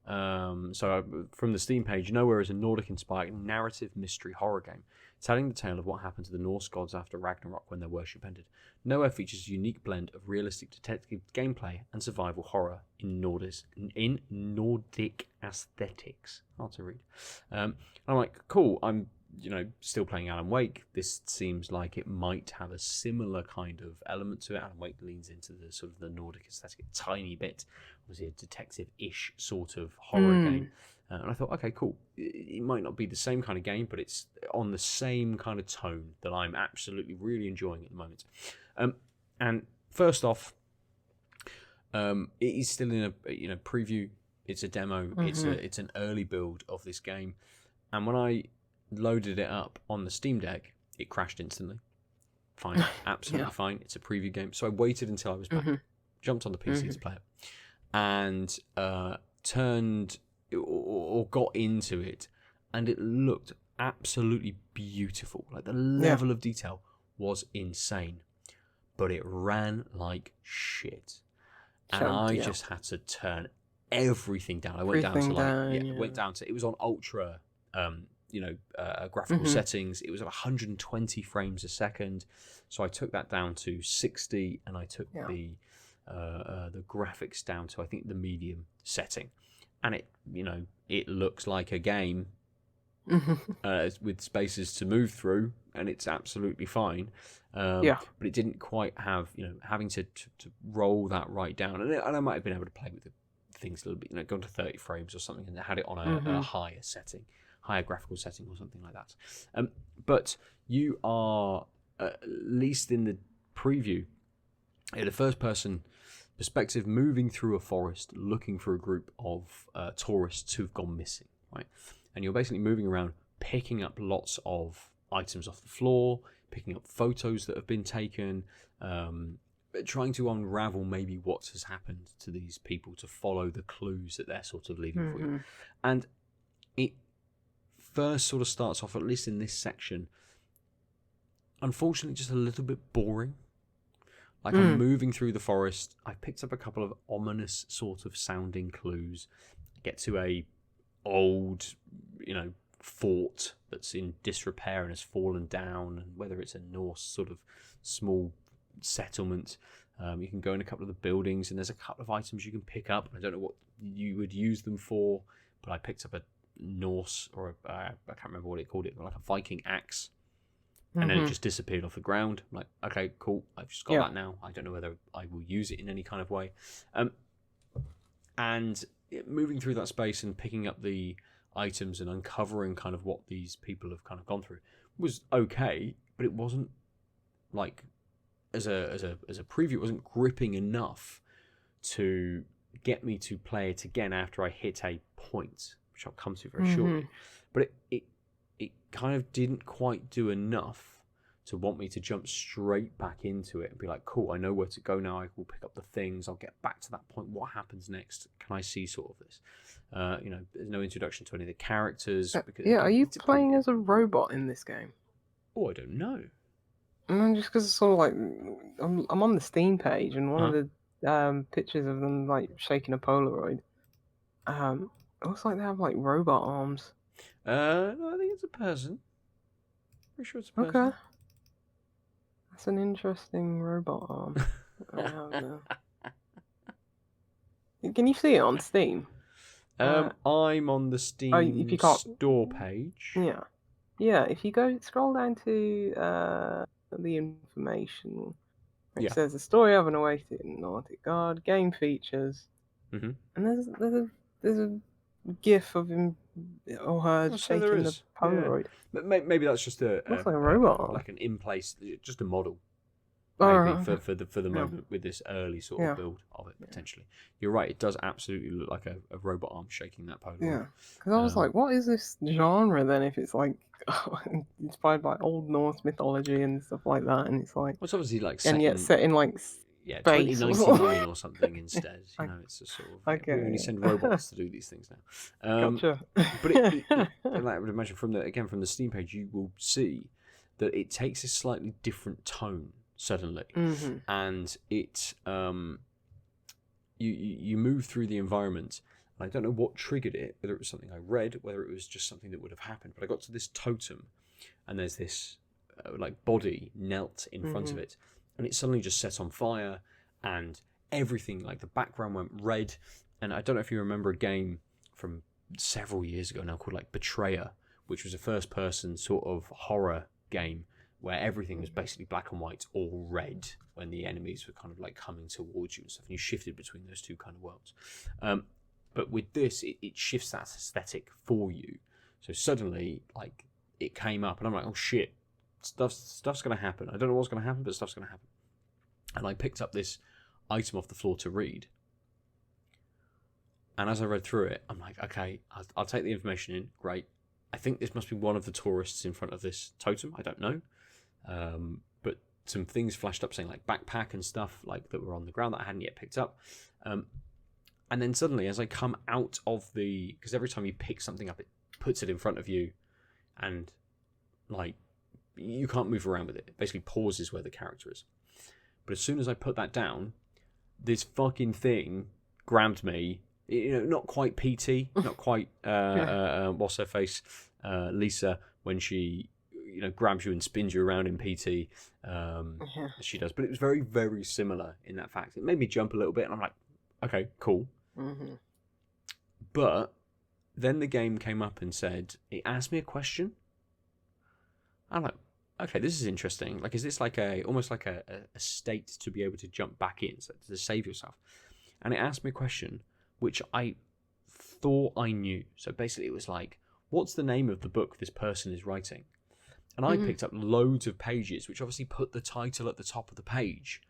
From the Steam page, Nowhere is a Nordic-inspired narrative mystery horror game, telling the tale of what happened to the Norse gods after Ragnarok when their worship ended. Nowhere features a unique blend of realistic detective gameplay and survival horror in Nordic aesthetics. Hard to read. I'm like, cool. I'm still playing Alan Wake. This seems like it might have a similar kind of element to it. Alan Wake leans into the sort of the Nordic aesthetic a tiny bit. Obviously, a detective-ish sort of horror game. And I thought, okay, cool. It might not be the same kind of game, but it's on the same kind of tone that I'm absolutely really enjoying at the moment. And first off, it is still in a preview. It's a demo. It's an early build of this game. And when I loaded it up on the Steam Deck, it crashed instantly. Fine, absolutely fine. It's a preview game. So I waited until I was back, jumped on the PC to play it, and turned or got into it, and it looked absolutely beautiful. Like the level of detail was insane, but it ran like shit, and I just had to turn everything down. I went down to it was on ultra graphical settings. It was at 120 frames a second, so I took that down to 60, and I took the graphics down to I think the medium setting, and it looks like a game with spaces to move through, and it's absolutely fine. But it didn't quite have having to roll that right down, and I might have been able to play with the things a little bit, gone to 30 frames or something, and had it on a higher setting. Higher graphical setting or something like that. But you are, at least in the preview, in a first-person perspective, moving through a forest, looking for a group of tourists who've gone missing, right? And you're basically moving around, picking up lots of items off the floor, picking up photos that have been taken, trying to unravel maybe what has happened to these people, to follow the clues that they're sort of leaving for you. And it first sort of starts off, at least in this section, unfortunately just a little bit boring. Like I'm moving through the forest, I picked up a couple of ominous sort of sounding clues, get to a old fort that's in disrepair and has fallen down, and whether it's a Norse sort of small settlement, you can go in a couple of the buildings and there's a couple of items you can pick up. I don't know what you would use them for, but I picked up a Norse or I can't remember what it called it, like a Viking axe, and then it just disappeared off the ground. I'm like, okay, cool, I've just got that now. I don't know whether I will use it in any kind of way. And moving through that space and picking up the items and uncovering kind of what these people have kind of gone through was okay, but it wasn't like as a preview, it wasn't gripping enough to get me to play it again after I hit a point, which I'll come to very shortly. But it kind of didn't quite do enough to want me to jump straight back into it and be like, cool, I know where to go now. I will pick up the things. I'll get back to that point. What happens next? Can I see sort of this? There's no introduction to any of the characters. Are you playing as a robot in this game? Oh, I don't know. Just because it's sort of like I'm on the Steam page, and one of the pictures of them like shaking a Polaroid. It looks like they have like robot arms. No, I think it's a person. Pretty sure it's a person. Okay. That's an interesting robot arm. Can you see it on Steam? I'm on the Steam store page. Yeah. If you go scroll down to at the information. It Yeah. says the story of an awaited Nordic god, game features, Mm-hmm. and there's a GIF of him or her So shaking there the is. Polaroid. Yeah. Maybe that's just Looks like a robot. like an in place, just a model. Oh, Maybe right, for the moment with this early sort of build of it potentially. You're right. It does absolutely look like a robot arm shaking that Polaroid. Yeah, because I was like, what is this genre then? If it's like inspired by Old Norse mythology and stuff like that, and it's like, well, it's obviously like and yet set in like yeah, space 2099 or something instead. You know, it's a sort of okay, we only send robots to do these things now. Gotcha. But like I would imagine from the Steam page, you will see that it takes a slightly different tone suddenly, and it you move through the environment. And I don't know what triggered it, whether it was something I read, whether it was just something that would have happened. But I got to this totem, and there's this like body knelt in front of it, and it suddenly just set on fire, and everything, like the background went red. And I don't know if you remember a game from several years ago now called like Betrayer, which was a first-person sort of horror game where everything was basically black and white, all red, when the enemies were kind of like coming towards you and stuff, and you shifted between those two kind of worlds. But with this, it shifts that aesthetic for you. So suddenly, like, it came up, and I'm like, oh shit, stuff's going to happen. I don't know what's going to happen, but stuff's going to happen. And I picked up this item off the floor to read. And as I read through it, I'm like, okay, I'll take the information in. Great. I think this must be one of the tourists in front of this totem. I don't know. But some things flashed up saying like backpack and stuff like that were on the ground that I hadn't yet picked up. And then suddenly, as I come out of because every time you pick something up, it puts it in front of you, and like you can't move around with it. It basically pauses where the character is. But as soon as I put that down, this fucking thing grabbed me. You know, not quite PT, not quite what's her face, Lisa, when she grabs you and spins you around in PT, as she does. But it was very, very similar in that fact. It made me jump a little bit, and I'm like, okay, cool. But then the game came up and said, it asked me a question. I'm like, okay, this is interesting. Like, is this like almost like a state to be able to jump back in, so to save yourself? And it asked me a question which I thought I knew. So basically it was like, what's the name of the book this person is writing? And I picked up loads of pages, which obviously put the title at the top of the page.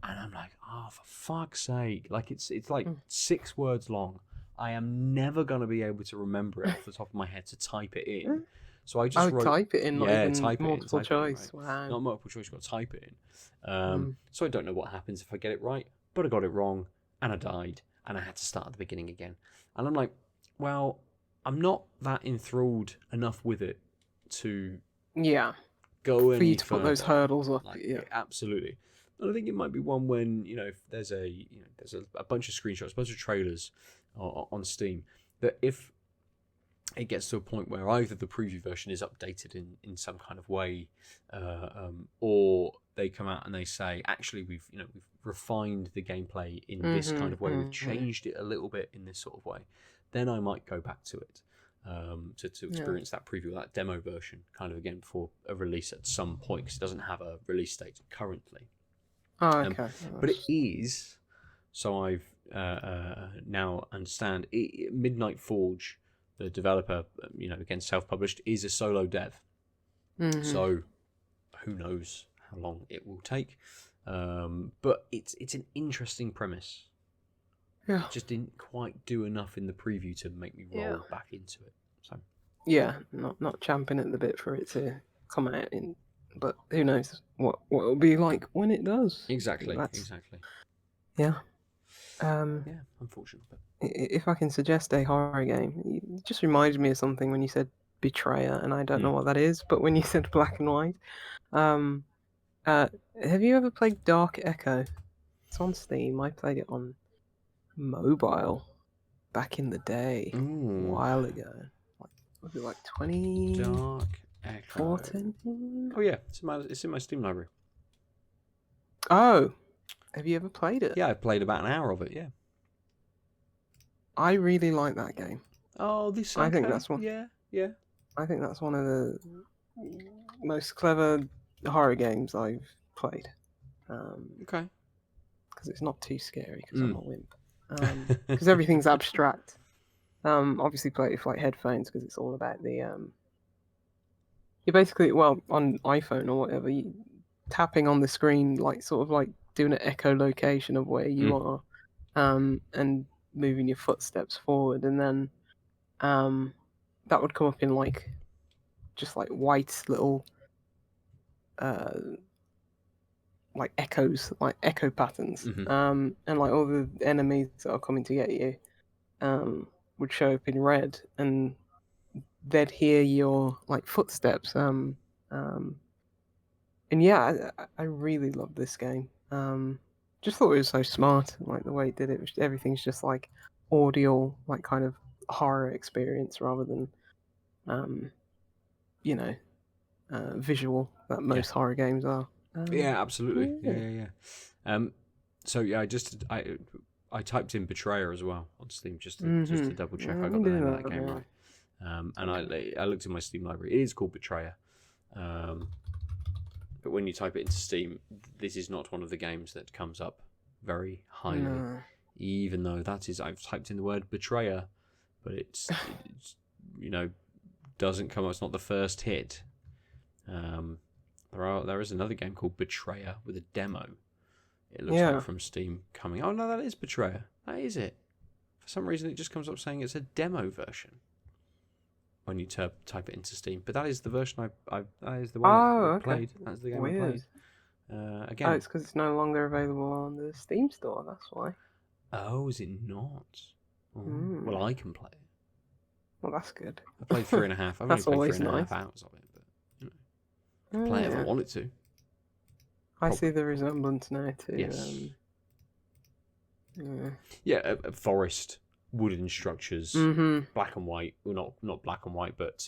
And I'm like, oh, for fuck's sake. Like, it's like 6 words long. I am never going to be able to remember it off the top of my head to type it in. So I just wrote... type it in, not even type multiple it in, choice. right? Wow. Not multiple choice, you've got to type it in. So I don't know what happens if I get it right, but I got it wrong, and I died, and I had to start at the beginning again. And I'm like, well, I'm not that enthralled enough with it to go any for you to further. Put those hurdles up. Like, absolutely. And I think it might be one when, if there's a bunch of screenshots, a bunch of trailers on Steam, that if it gets to a point where either the preview version is updated in some kind of way, or they come out and they say, actually, we've refined the gameplay in this kind of way, we've changed it a little bit in this sort of way, then I might go back to it to experience that preview, that demo version, kind of again before a release at some point, because it doesn't have a release date currently. Oh, okay. But it is, so I've now understand, Midnight Forge, the developer, again, self-published, is a solo dev. So who knows how long it will take. But it's an interesting premise. Yeah. It just didn't quite do enough in the preview to make me roll back into it. So not champing at the bit for it to come out in, but who knows what it'll be like when it does. Exactly. Yeah. Unfortunate. But... If I can suggest a horror game, it just reminded me of something when you said Betrayer, and I don't know what that is, but when you said black and white, have you ever played Dark Echo? It's on Steam. I played it on mobile back in the day, a while ago. Was it like 20? Dark Echo. 14? Oh yeah, it's in my Steam library. Oh, have you ever played it? Yeah, I played about an hour of it. Yeah. I really like that game. Oh, this. I think that's one. Yeah. I think that's one of the most clever horror games I've played. Okay. Because it's not too scary because I'm a wimp. Because everything's abstract. Obviously play it with like headphones because it's all about the you basically, well, on iPhone or whatever, you tapping on the screen, like sort of like doing an echolocation of where you are, and moving your footsteps forward, and then that would come up in like just like white little like echoes, like echo patterns, and like all the enemies that are coming to get you would show up in red, and they'd hear your like footsteps. And yeah, I really love this game. Just thought it was so smart, like the way it did it. Everything's just like audio, like kind of horror experience rather than, visual that most horror games are. Yeah, absolutely. Yeah. So yeah, I typed in Betrayer as well on Steam just to double check I got the name of that game right. And I looked in my Steam library. It is called Betrayer. But when you type it into Steam, this is not one of the games that comes up very highly. Even though I've typed in the word Betrayer, but it's doesn't come up. It's not the first hit. There is another game called Betrayer with a demo. It looks like from Steam coming. Oh no, that is Betrayer. That is it. For some reason, it just comes up saying it's a demo version when you type it into Steam. But that is the version that is the one I played. That's the game I played. Again. Oh, it's because it's no longer available on the Steam store. That's why. Oh, is it not? Well, I can play it. Well, that's good. I played 3.5. I've only played 3.5 hours of it, but play it if I wanted to. I see the resemblance now too. Yes. A forest, wooden structures, black and white. Well, not black and white, but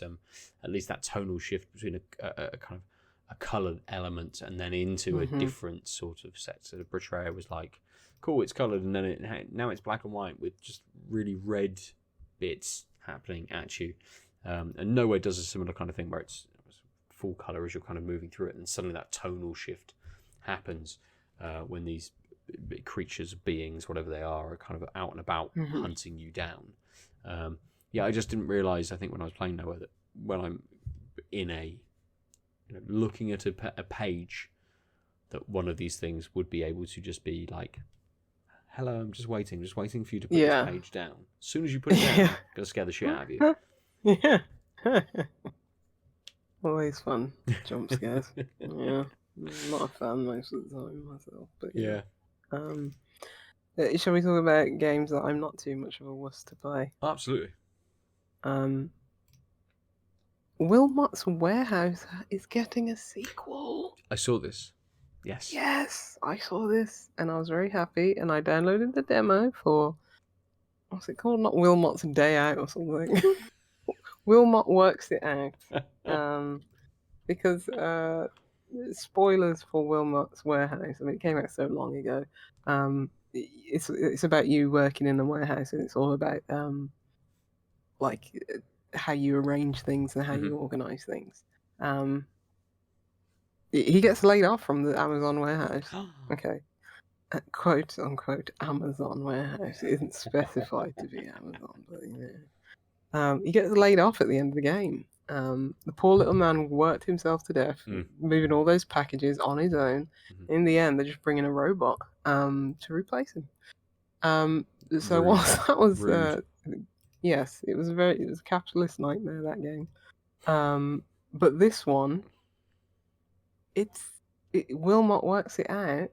at least that tonal shift between a kind of a coloured element and then into a different sort of set. So the Betrayer was like, cool, it's coloured, and then now it's black and white with just really red bits happening at you. And nowhere does a similar kind of thing where it's full colour as you're kind of moving through it, and suddenly that tonal shift happens when these creatures, beings, whatever they are kind of out and about hunting you down. I just didn't realise, I think when I was playing Nowhere, that when I'm in looking at a page, that one of these things would be able to just be like, hello, I'm just waiting for you to put this page down. As soon as you put it down, I'm going to scare the shit out of you. Yeah. Always fun. Jump scares. Yeah. I'm not a fan most of the time myself, but yeah. Shall we talk about games that I'm not too much of a wuss to play? Absolutely. Wilmot's Warehouse is getting a sequel. I saw this. Yes. Yes, I saw this, and I was very happy, and I downloaded the demo for, what's it called? Not Wilmot's Day Out or something. Wilmot Works It Out. Because spoilers for Wilmot's Warehouse. I mean, it came out so long ago. It's about you working in a warehouse, and it's all about like how you arrange things and how you organize things. He gets laid off from the Amazon warehouse. Okay. Quote unquote Amazon warehouse. It isn't specified to be Amazon, but yeah. He gets laid off at the end of the game. The poor little man worked himself to death, moving all those packages on his own. In the end, they're just bringing a robot to replace him. So whilst that was yes, it was a capitalist nightmare, that game. But this one, Wilmot Works It Out.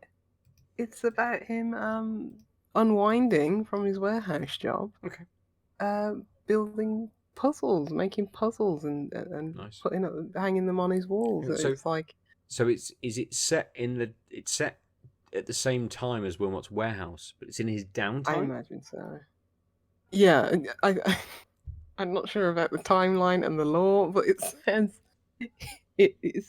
It's about him unwinding from his warehouse job. Okay. Building puzzles, making puzzles, and nice. hanging them on his walls. Yeah, it's like. So is it set it's set at the same time as Wilmot's Warehouse, but it's in his downtime? I imagine so. Yeah, I'm not sure about the timeline and the law, but it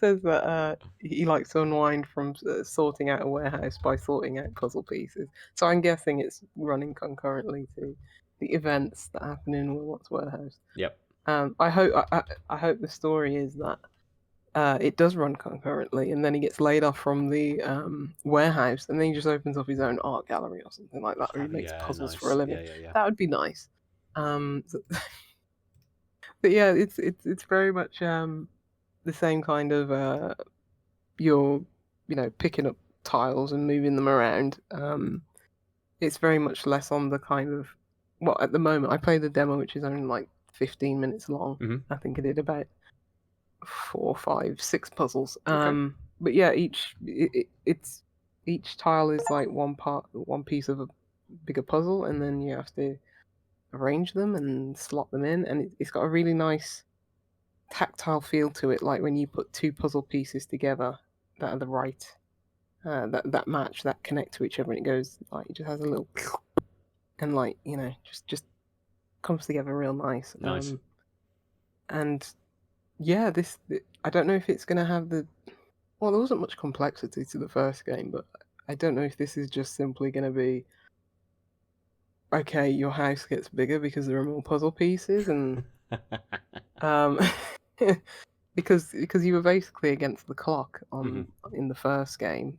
says that he likes to unwind from sorting out a warehouse by sorting out puzzle pieces. So I'm guessing it's running concurrently to the events that happen in Wilmot's Warehouse. Yep. I hope the story is that it does run concurrently, and then he gets laid off from the warehouse, and then he just opens up his own art gallery or something like that, or he makes puzzles nice. for a living. Yeah. That would be nice. But yeah, it's very much the same kind of you're picking up tiles and moving them around. It's very much less on the kind of at the moment I played the demo, which is only like 15 minutes long. Mm-hmm. I think I did about 4, 5, 6 puzzles. Okay. But yeah, each tile is like one piece of a bigger puzzle, and then you have to arrange them and slot them in, and it's got a really nice tactile feel to it, like when you put 2 puzzle pieces together that are the right that match, that connect to each other, and it goes like it just has a little and like just comes together real nice. And yeah, I don't know if it's gonna have there wasn't much complexity to the first game, but I don't know if this is just simply gonna be okay, your house gets bigger because there are more puzzle pieces, and because you were basically against the clock in the first game,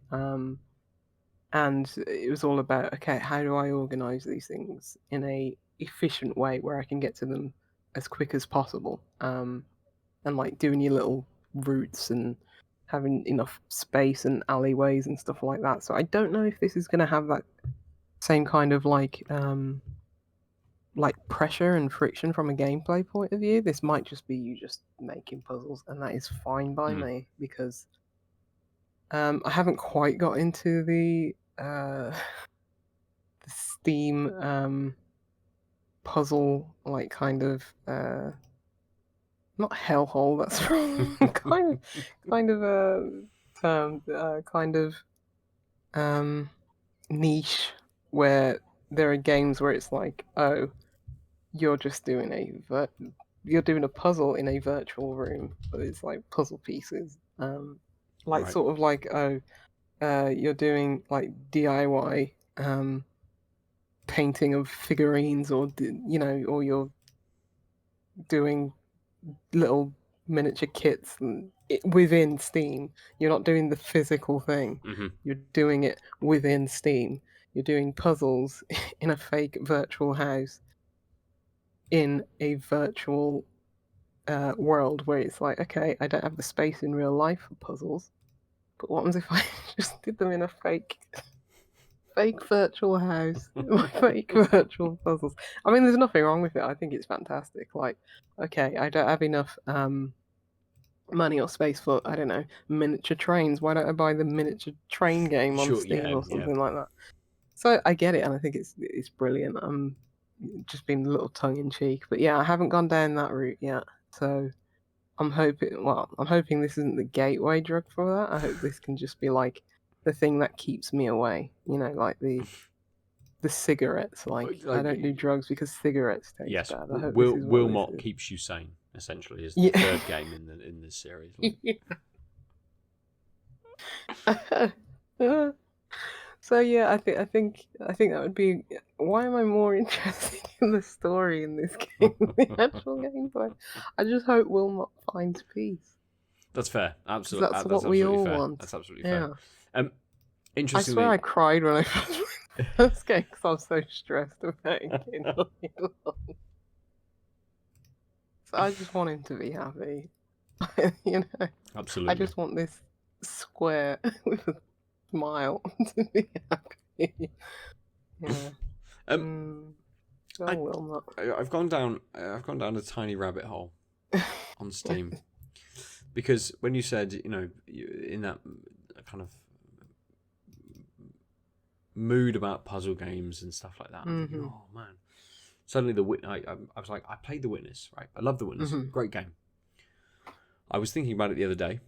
and it was all about, okay, how do I organize these things in a efficient way where I can get to them as quick as possible, and like doing your little routes and having enough space and alleyways and stuff like that. So I don't know if this is going to have that same kind of like pressure and friction from a gameplay point of view. This might just be you just making puzzles, and that is fine by me, because I haven't quite got into the Steam puzzle, like kind of not hellhole, that's wrong. kind of a term, kind of niche, where there are games where it's like, oh, you're just doing a puzzle in a virtual room, but it's like puzzle pieces, like sort of like, oh, you're doing like DIY painting of figurines, or or you're doing little miniature kits within Steam. You're not doing the physical thing. You're doing it within Steam. You're doing puzzles in a fake virtual house in a virtual world where it's like, okay, I don't have the space in real life for puzzles, but what happens if I just did them in a fake virtual house, fake virtual puzzles? I mean, there's nothing wrong with it. I think it's fantastic. Like, okay, I don't have enough money or space for, I don't know, miniature trains. Why don't I buy the miniature train game on Steam or something like that? So I get it, and I think it's brilliant. I'm just being a little tongue in cheek, but yeah, I haven't gone down that route yet. So I'm hoping this isn't the gateway drug for that. I hope this can just be like the thing that keeps me away. Like the cigarettes. Like, I don't do drugs because cigarettes taste bad. I hope Wilmot keeps you sane. Essentially, is the third game in this series. So yeah, I think that would be. Why am I more interested in the story in this game than the actual gameplay? I just hope Wilmot finds peace. That's fair. Absolutely, that's what we all want. That's absolutely fair. Interestingly, I swear I cried when I first played this game because I was so stressed about getting along. So I just want him to be happy. Absolutely. I just want this square with a smile to be happy. Wilmot. I've gone down a tiny rabbit hole on Steam because when you said, in that kind of mood about puzzle games and stuff like that, I'm thinking, oh man. Suddenly I was like, I played The Witness, right? I love The Witness. Great game. I was thinking about it the other day.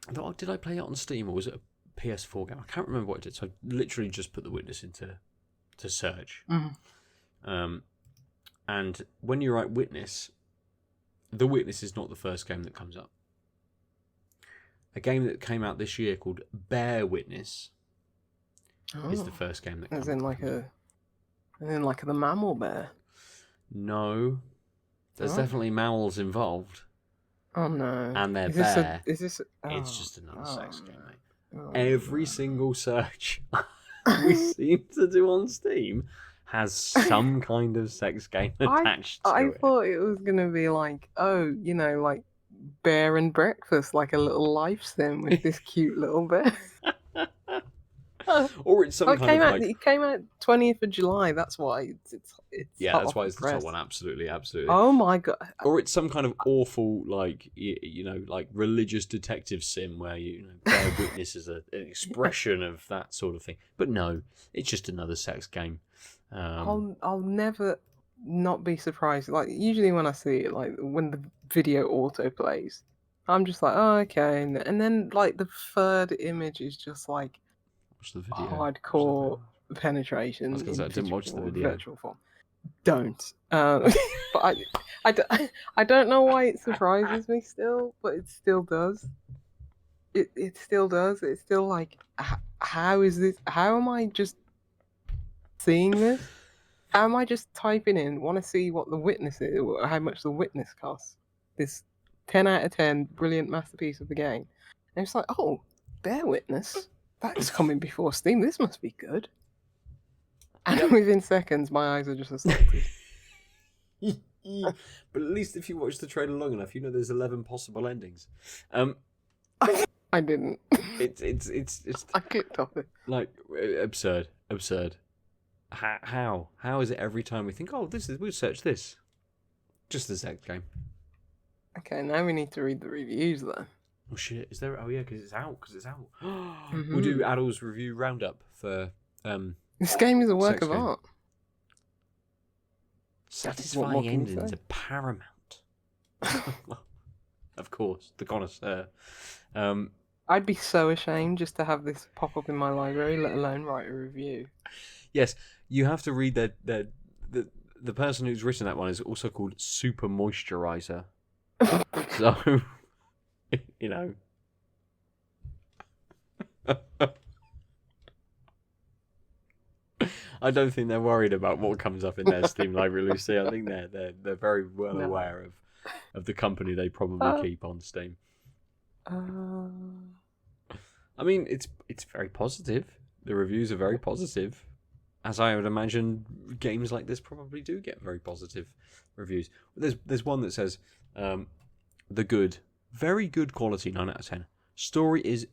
I thought, oh, did I play it on Steam or was it a PS4 game? I can't remember what I did. So I literally just put The Witness into search. And when you write Witness, The Witness is not the first game that comes up. A game that came out this year called Bear Witness is the first game that comes up. As in like the mammal bear? No. There's definitely mammals involved. Oh no! And they're Is there. this? It's just another sex game, mate. Oh, Every single search we seem to do on Steam has some kind of sex game attached to I it. thought it was gonna be like, oh, like bear and breakfast, like a little life sim with this cute little bear. Or it's some kind of like... It came out 20th of July. That's why it's yeah, hot that's why off it's the the top press. one. Absolutely. Oh my god! Or it's some kind of awful, like, like religious detective sim where bear witness is an expression of that sort of thing. But no, it's just another sex game. I'll never not be surprised. Like usually when I see it, like when the video auto plays, I'm just like, oh okay, and then like the third image is just like Watch the video. hardcore penetration. I was going to say, I didn't watch the video. Virtual form. Don't. But I don't know why it surprises me still, but it still does. It still does. It's still like, how is this? How am I just seeing this? How am I just typing in, want to see what the witness is, or how much the witness costs? This 10 out of 10 brilliant masterpiece of the game. And it's like, oh, bear witness. That's coming before Steam. This must be good. And within seconds, my eyes are just assaulted. But at least if you watch the trailer long enough, there's 11 possible endings. I didn't. It's I kicked off it. Like absurd. How is it every time we think, oh, we'll search this? Just the sex game. Okay, now we need to read the reviews then. Oh shit! Is there? Oh yeah, because it's out. We'll do Adul's review roundup for. This game is a work of game. art. Satisfying endings are paramount. Of course, the connoisseur. I'd be so ashamed just to have this pop up in my library, let alone write a review. Yes, you have to read the person who's written that one is also called Super Moisturizer. So, I don't think they're worried about what comes up in their Steam library, Lucy. I think they're very well aware of the company they probably keep on Steam. I mean, it's very positive. The reviews are very positive, as I would imagine games like this probably do get very positive reviews. There's one that says, "The good, very good quality, 9 out of 10. Story is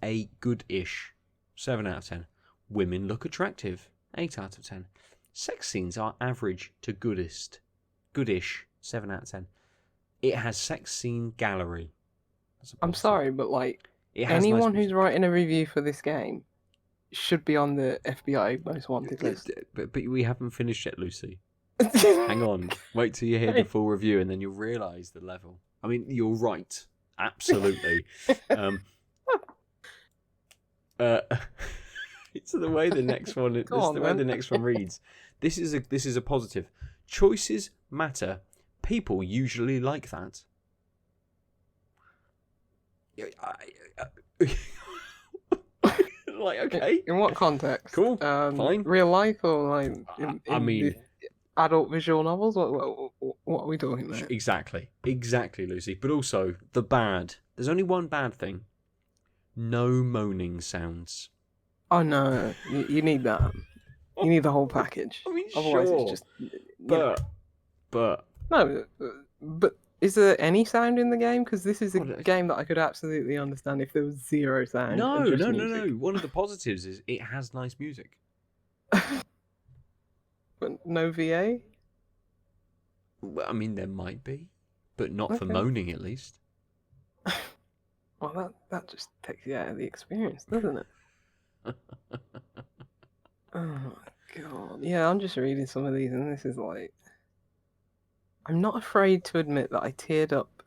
a good-ish, 7 out of 10. Women look attractive, 8 out of 10. Sex scenes are average to goodish, 7 out of 10. It has sex scene gallery." I'm sorry, but like anyone who's writing a review for this game should be on the FBI most wanted list. But we haven't finished yet, Lucy. Hang on. Wait till you hear the full review and then you'll realise the level. I mean, you're right. Absolutely. It's the way the next one. The next one reads. This is a positive. Choices matter. People usually like that. Like, okay. In what context? Cool. Fine. Real life or like? I mean, adult visual novels. What are we talking about? Exactly, Lucy. But also the bad. There's only one bad thing. No moaning sounds. Oh no, you need that. You need the whole package. I mean, otherwise sure. It's just. But no, but is there any sound in the game? Because this is a game that I could absolutely understand if there was zero sound. No. One of the positives is it has nice music. But no VA? Well, I mean, there might be, but not for moaning, at least. Well, that just takes you out of the experience, doesn't it? Oh my god. Yeah, I'm just reading some of these, and this is like... I'm not afraid to admit that I teared up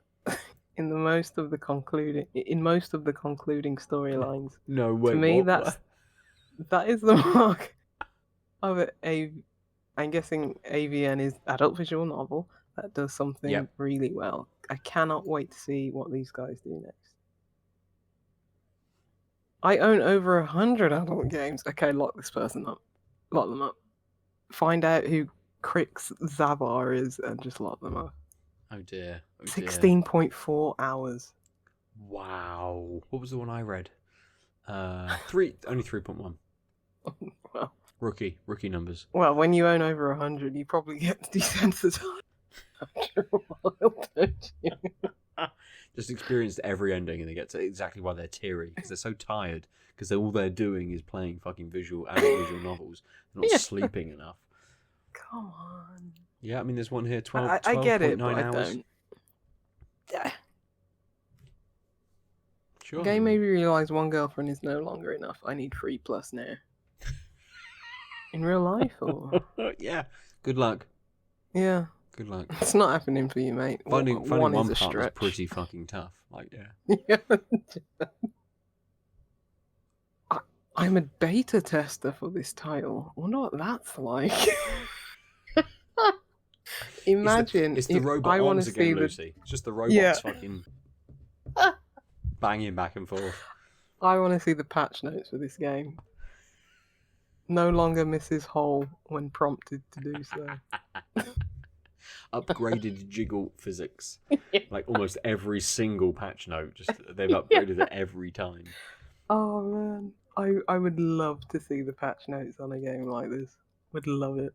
in most of the concluding storylines. No way. To me, that is the mark of it. I'm guessing AVN is adult visual novel that does something really well. I cannot wait to see what these guys do next. I own over 100 adult games. Okay, lock this person up. Lock them up. Find out who Crix Zavar is and just lock them up. Oh dear. 16.4 hours. Wow. What was the one I read? Only 3.1. Well, Rookie numbers. Well, when you own over 100, you probably get desensitized after a while, don't you? Just experienced every ending, and they get to exactly why they're teary, because they're so tired, because all they're doing is playing fucking visual novels. They're not sleeping enough. Come on. Yeah, I mean, there's one here, 12.9 I get it, but hours. I don't. Yeah. Sure. The game made me realise one girlfriend is no longer enough. I need 3+ now. In real life, or? Yeah. Good luck. Yeah. Good luck. It's not happening for you, mate. Finding one one is a part was stretch. pretty fucking tough. Like, yeah. I'm a beta tester for this title. I wonder what that's like. Imagine it's the robot arms again, Lucy. It's just the robots fucking banging back and forth. I want to see the patch notes for this game. No longer Mrs. Hole when prompted to do so. Upgraded jiggle physics. Like almost every single patch note. Just they've upgraded it every time. Oh man. I would love to see the patch notes on a game like this. Would love it.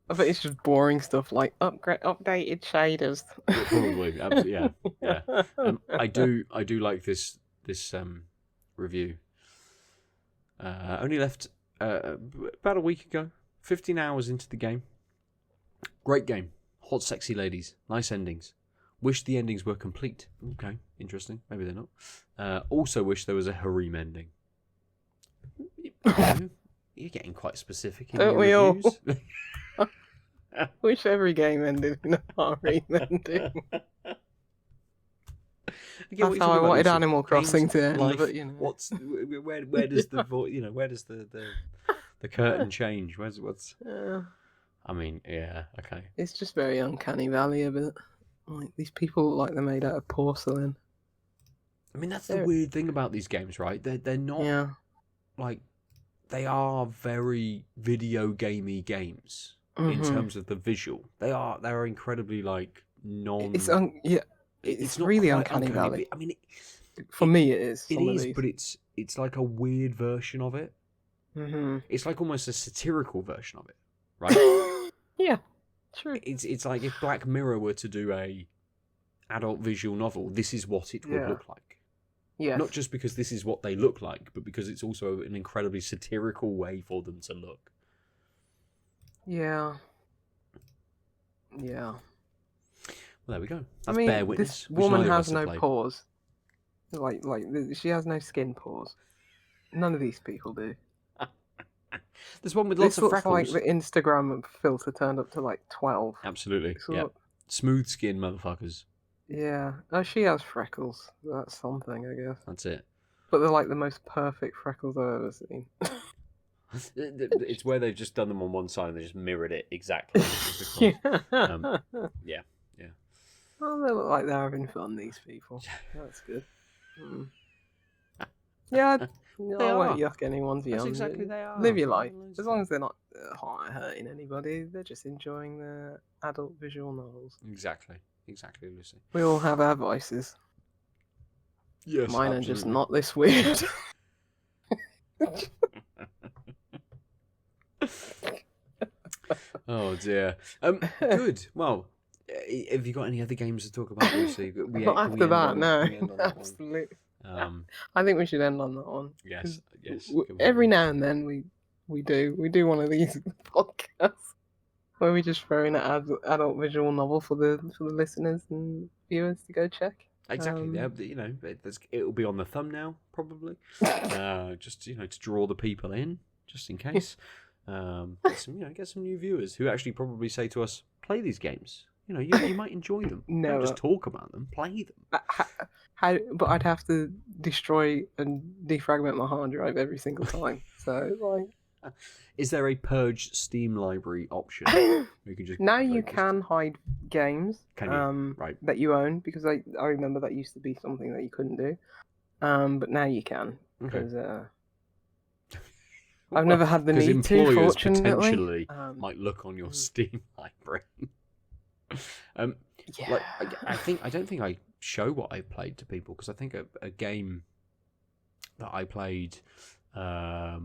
I bet it's just boring stuff like updated shaders. Yeah, probably, absolutely, yeah. I do like this review. Only left about a week ago. 15 hours into the game. Great game. Hot, sexy ladies. Nice endings. Wish the endings were complete. Okay, interesting. Maybe they're not. Also wish there was a harem ending. You're getting quite specific in your reviews. Wish every game ended in a harem ending. That's how I wanted Animal Crossing to end, life, but you know. Where does the where does the curtain change? What's? I mean, yeah, okay. It's just very uncanny valley a bit. Like these people look like they're made out of porcelain. I mean, that's the weird thing about these games, right? They're not like they are very video gamey games in terms of the visual. They're incredibly like non. It's really uncanny valley. I mean, for me, it is. It is, but it's like a weird version of it. Mm-hmm. It's like almost a satirical version of it, right? Yeah, true. It's like if Black Mirror were to do a adult visual novel, this is what it would look like. Yes. Not just because this is what they look like, but because it's also an incredibly satirical way for them to look. Yeah. Yeah. Well, there we go. That's Bear Witness. This woman has no pores. Like she has no skin pores. None of these people do. There's one with lots of freckles. Like the Instagram filter turned up to like 12. Absolutely. Yeah. Smooth skin motherfuckers. Yeah. Oh, she has freckles. That's something, I guess. That's it. But they're like the most perfect freckles I've ever seen. It's where they've just done them on one side and they just mirrored it exactly. Yeah. Well, they look like they're having fun, these people. That's good. Yeah, I won't yuck anyone's yum. That's exactly they are. Live your life. As long as they're not hurting anybody, they're just enjoying their adult visual novels. Exactly, Lucy. We all have our vices. Yes, mine are just not this weird. Oh dear. Good. Well, have you got any other games to talk about, Lucy? Not after that, no. Absolutely. I think we should end on that one. Yes. Every now and then we do one of these podcasts where we just throw in an adult visual novel for the listeners and viewers to go check. Exactly. It'll be on the thumbnail probably. Just to draw the people in, just in case. Get some new viewers who actually probably say to us, "Play these games. You might enjoy them. Don't just talk about them. Play them." But I'd have to destroy and defragment my hard drive every single time. So is there a purge Steam library option? You can hide games. Right. That you own, because I remember that used to be something that you couldn't do. But now you can, because I've never had the need to. Fortunately, potentially might look on your Steam library. Yeah. Like I don't think I show what I played to people because I think a game that I played for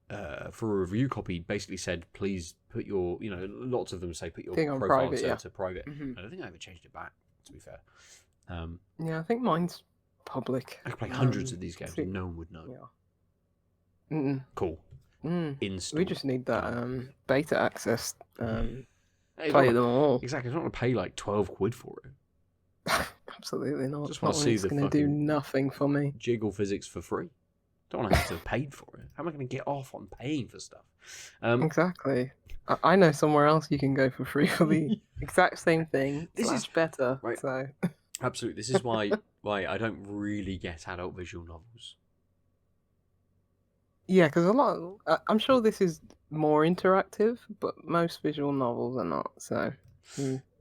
a review copy basically said, please put your, lots of them say put your Thing on profile private, to private. Mm-hmm. I don't think I ever changed it back, to be fair. Yeah, I think mine's public. I could play hundreds of these games and no one would know. Yeah. Mm-mm. Cool. Install. We just need that beta access. Hey, Play them all. Exactly. I don't want to pay like 12 quid for it. Absolutely not. Just want to see it's the going to do nothing for me. Jiggle physics for free. Don't want to have to have paid for it. How am I going to get off on paying for stuff? Exactly. I know somewhere else you can go for free for the exact same thing. This is better. Right. So. Absolutely. This is why I don't really get adult visual novels. Yeah, because I'm sure this is more interactive, but most visual novels are not. So.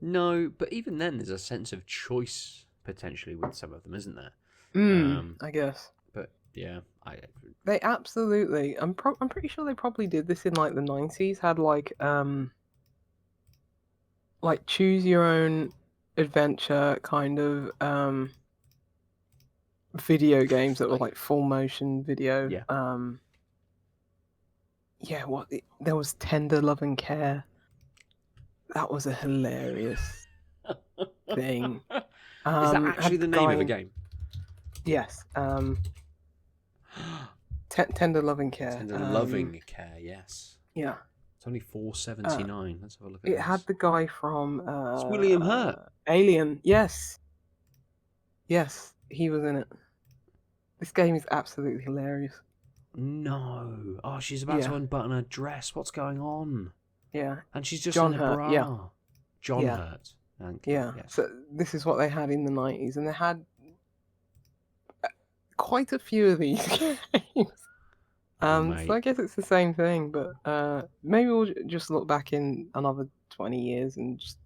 No, but even then, there's a sense of choice potentially with some of them, isn't there? I guess. But yeah, They absolutely. I'm pretty sure they probably did this in like the 90s. Had like choose your own adventure kind of video games that were like full motion video. Yeah. There was Tender Love and Care. That was a hilarious thing. Is that actually the name of the game? Yes. Tender Loving Care. Tender Loving Care, yes. Yeah. It's only $4.79. Let's have a look at it. this. It had the guy from it's William Hurt. Alien. Yes. Yes, he was in it. This game is absolutely hilarious. No. Oh, she's about to unbutton her dress. What's going on? Yeah. And she's just John in a Hurt, bra. Yeah. John Hurt. Yeah. Yes. So this is what they had in the 90s, and they had quite a few of these games. So I guess it's the same thing, but maybe we'll just look back in another 20 years and just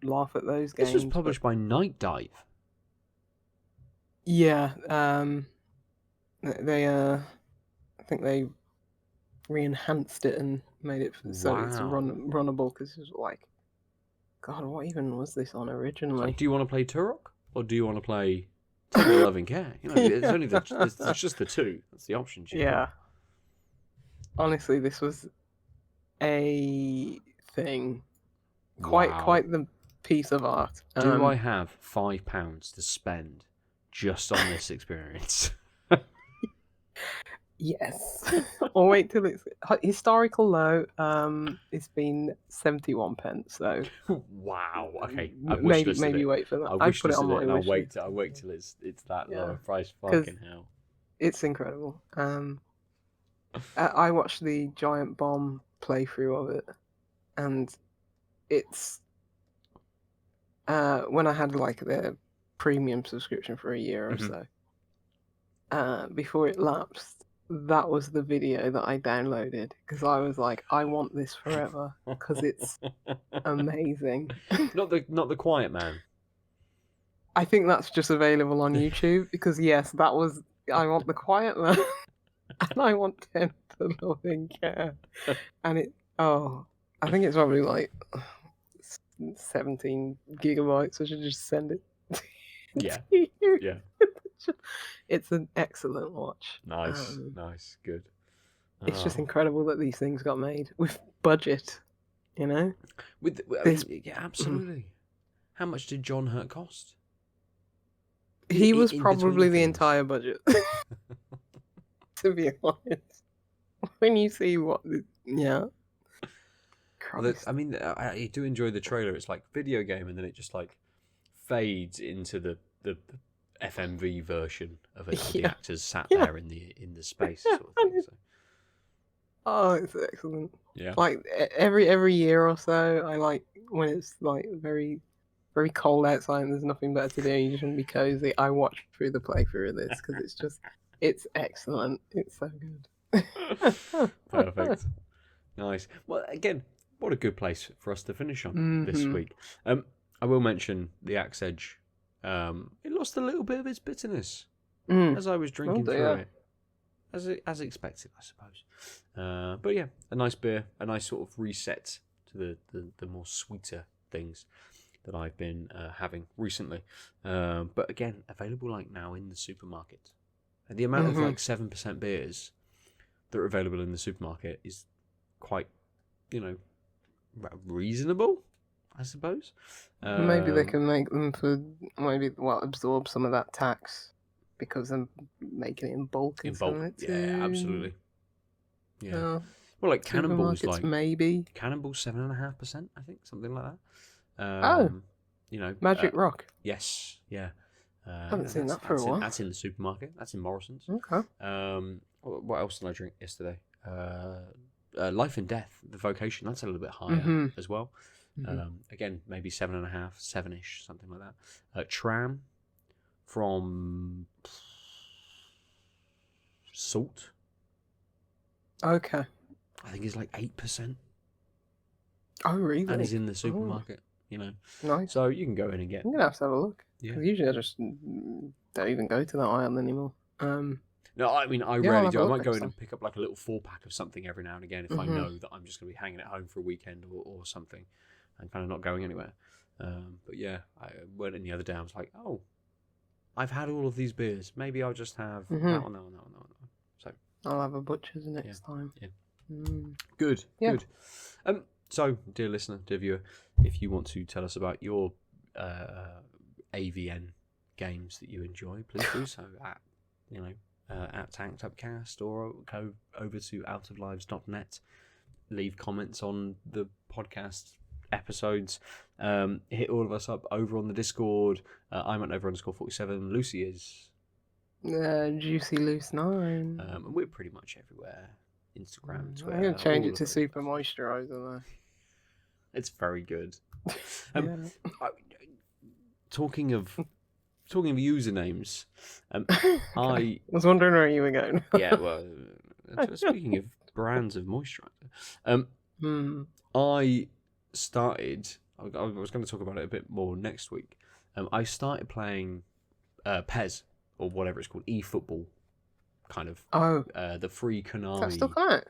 laugh at those games. This was published by Night Dive. Yeah, they I think they re-enhanced it and made it so it's runnable because it was like, God, what even was this on originally? So, do you want to play Turok or do you want to play Tender Loving Care? It's only it's just the two. That's the option. Yeah. Honestly, this was a thing. Quite the piece of art. Do I have £5 to spend just on this experience? Yes. Or wait till it's historical low. It's been 71 pence. So. Wow. Okay. Maybe wait for that. I put it on my wish. I'll wait till it's that low price. Fucking hell. It's incredible. I watched the Giant Bomb playthrough of it, and it's when I had like the premium subscription for a year or so. Before it lapsed, that was the video that I downloaded because I was like, I want this forever because it's amazing. Not the Quiet Man. I think that's just available on YouTube because yes, that was I want the Quiet Man. And I want Tender Loving Care. And I think it's probably like 17 gigabytes. I should just send it to you. Yeah. It's an excellent watch. Nice, good. It's just incredible that these things got made with budget, absolutely. How much did John Hurt cost? He was probably the entire budget. To be honest, when you see what, I do enjoy the trailer. It's like video game, and then it just like fades into the FMV version of it. The actors sat there in the space sort of thing. So. Oh, it's excellent. Yeah. Like every year or so, I like when it's like very, very cold outside and there's nothing better to do. You just want to be cozy. I watch through the playthrough of this because it's just. It's excellent. It's so good. Perfect. Nice. Well, again, what a good place for us to finish on this week. I will mention the Axe Edge. It lost a little bit of its bitterness as I was drinking through it. As expected, I suppose. But yeah, a nice beer, a nice sort of reset to the more sweeter things that I've been having recently. But again, available like now in the supermarket. And the amount of like 7% beers that are available in the supermarket is quite, reasonable, I suppose. Maybe they can make them absorb some of that tax because they're making it in bulk. Yeah, absolutely. Yeah. Well, like Cannonball's maybe Cannonball's 7.5%, I think, something like that. Magic Rock. Yes, yeah. I haven't seen that for a while. That's in the supermarket. That's in Morrison's. Okay. What else did I drink yesterday? Life and Death, the Vocation. That's a little bit higher as well. Again, maybe 7.5, 7-ish, something like that. Tram from Salt. Okay. I think it's like 8%. Oh, really? And is in the supermarket. Nice. So you can go in and get. I'm gonna have to have a look. Yeah. Usually I just don't even go to that aisle anymore. No, I mean I rarely do. I might go in and pick up like a little 4-pack of something every now and again if I know that I'm just gonna be hanging at home for a weekend or something, and kind of not going anywhere. But yeah, I went in the other day. I was like, oh, I've had all of these beers. Maybe I'll just have that one. So I'll have a butcher's next time. Yeah. Good. Good. So, dear listener, dear viewer, if you want to tell us about your AVN games that you enjoy, please do so at Tanked Upcast, or go over to outoflives.net. Leave comments on the podcast episodes. Hit all of us up over on the Discord. I'm at Nova_47. Lucy is Juicy Loose 9. And we're pretty much everywhere. Instagram, Twitter. I'm gonna change it to Super Moisturizer though. It's very good. Talking of usernames, I was wondering where you were going. Yeah, well, speaking of brands of moisturizer, I started. I was going to talk about it a bit more next week. I started playing PES, or whatever it's called, eFootball, kind of. The free Konami. Is that still coming out?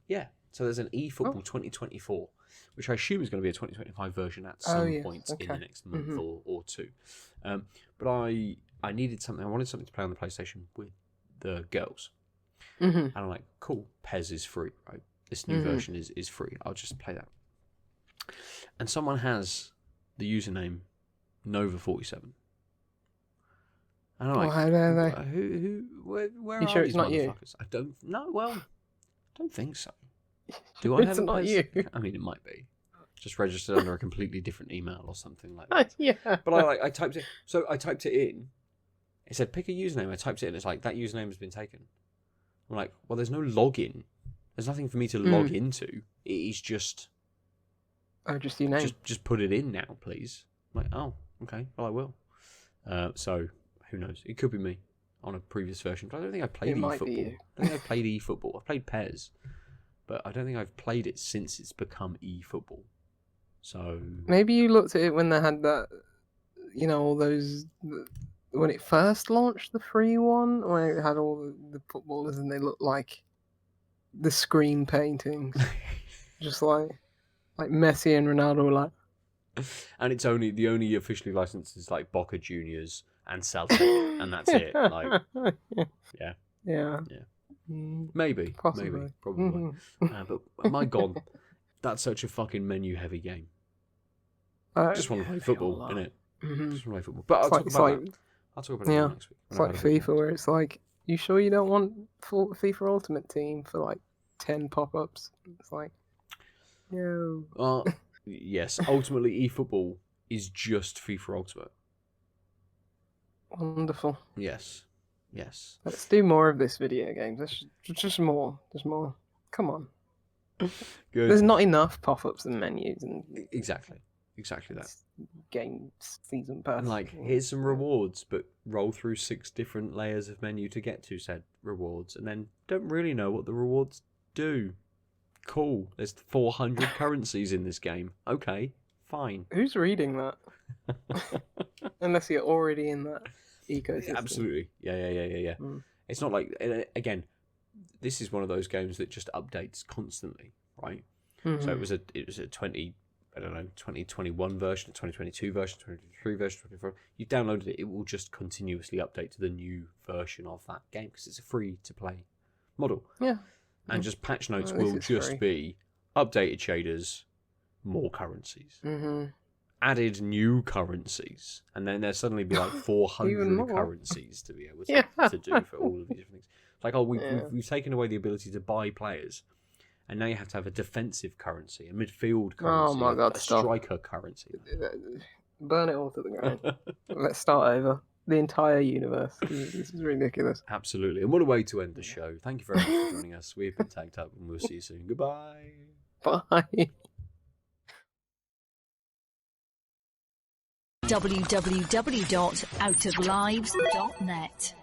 Yeah. So there's an eFootball 2024, which I assume is going to be a 2025 version at some point in the next month or two. But I needed something. I wanted something to play on the PlayStation with the girls. And I'm like, cool, PES is free, right? This new version is free. I'll just play that. And someone has the username Nova47. And I'm like, how dare they? Where you are sure these it's not you? I don't know. Well, I don't think so. Do I have It's not you. I mean, it might be. Just registered under a completely different email or something like that. Yeah. But I typed it. So I typed it in. It said pick a username. I typed it in. It's like that username has been taken. I'm like, well, there's no login. There's nothing for me to log into. It is just. Oh, just your name. Just put it in now, please. I'm like, oh, okay. Well, I will. So who knows? It could be me on a previous version. But I don't think I played eFootball. I don't think I played eFootball. I played PES, but I don't think I've played it since it's become eFootball. So maybe you looked at it when they had that, all those, when it first launched, the free one, where it had all the footballers and they looked like the screen paintings, just like Messi and Ronaldo were like. And it's the only officially licensed is like Boca Juniors and Celtic, and that's it. Like, yeah. Maybe, possibly. Probably. But my God, that's such a fucking menu-heavy game. I just want to play football, innit? Just want to play football. But I'll talk about it next week. It's like FIFA, where it's like, you sure you don't want FIFA Ultimate Team for like 10 pop-ups? It's like, no. Yes, ultimately eFootball is just FIFA Ultimate. Wonderful. Yes. Let's do more of this video games. Just more. There's more. Come on. Good. There's not enough pop-ups and menus and exactly that game season pass. And here's some rewards, but roll through 6 different layers of menu to get to said rewards, and then don't really know what the rewards do. Cool. There's 400 currencies in this game. Okay, fine. Who's reading that? Unless you're already in that ecosystem. Absolutely. Yeah. It's not like, again, this is one of those games that just updates constantly, right? So it was a 20 I don't know, 2021 version, 2022 version, 2023 version, 2024, you've downloaded it, it will just continuously update to the new version of that game because it's a free-to-play model. Yeah. And just patch notes will just be updated shaders, more currencies, added new currencies, and then there'll suddenly be like 400 currencies to be able to do for all of these different things. Like, we've taken away the ability to buy players. And now you have to have a defensive currency, a midfield currency, oh my God, a striker currency. Burn it all to the ground. Let's start over. The entire universe. This is ridiculous. Absolutely. And what a way to end the show. Thank you very much for joining us. We've been Tagged Up, and we'll see you soon. Goodbye. Bye. www.outoflives.net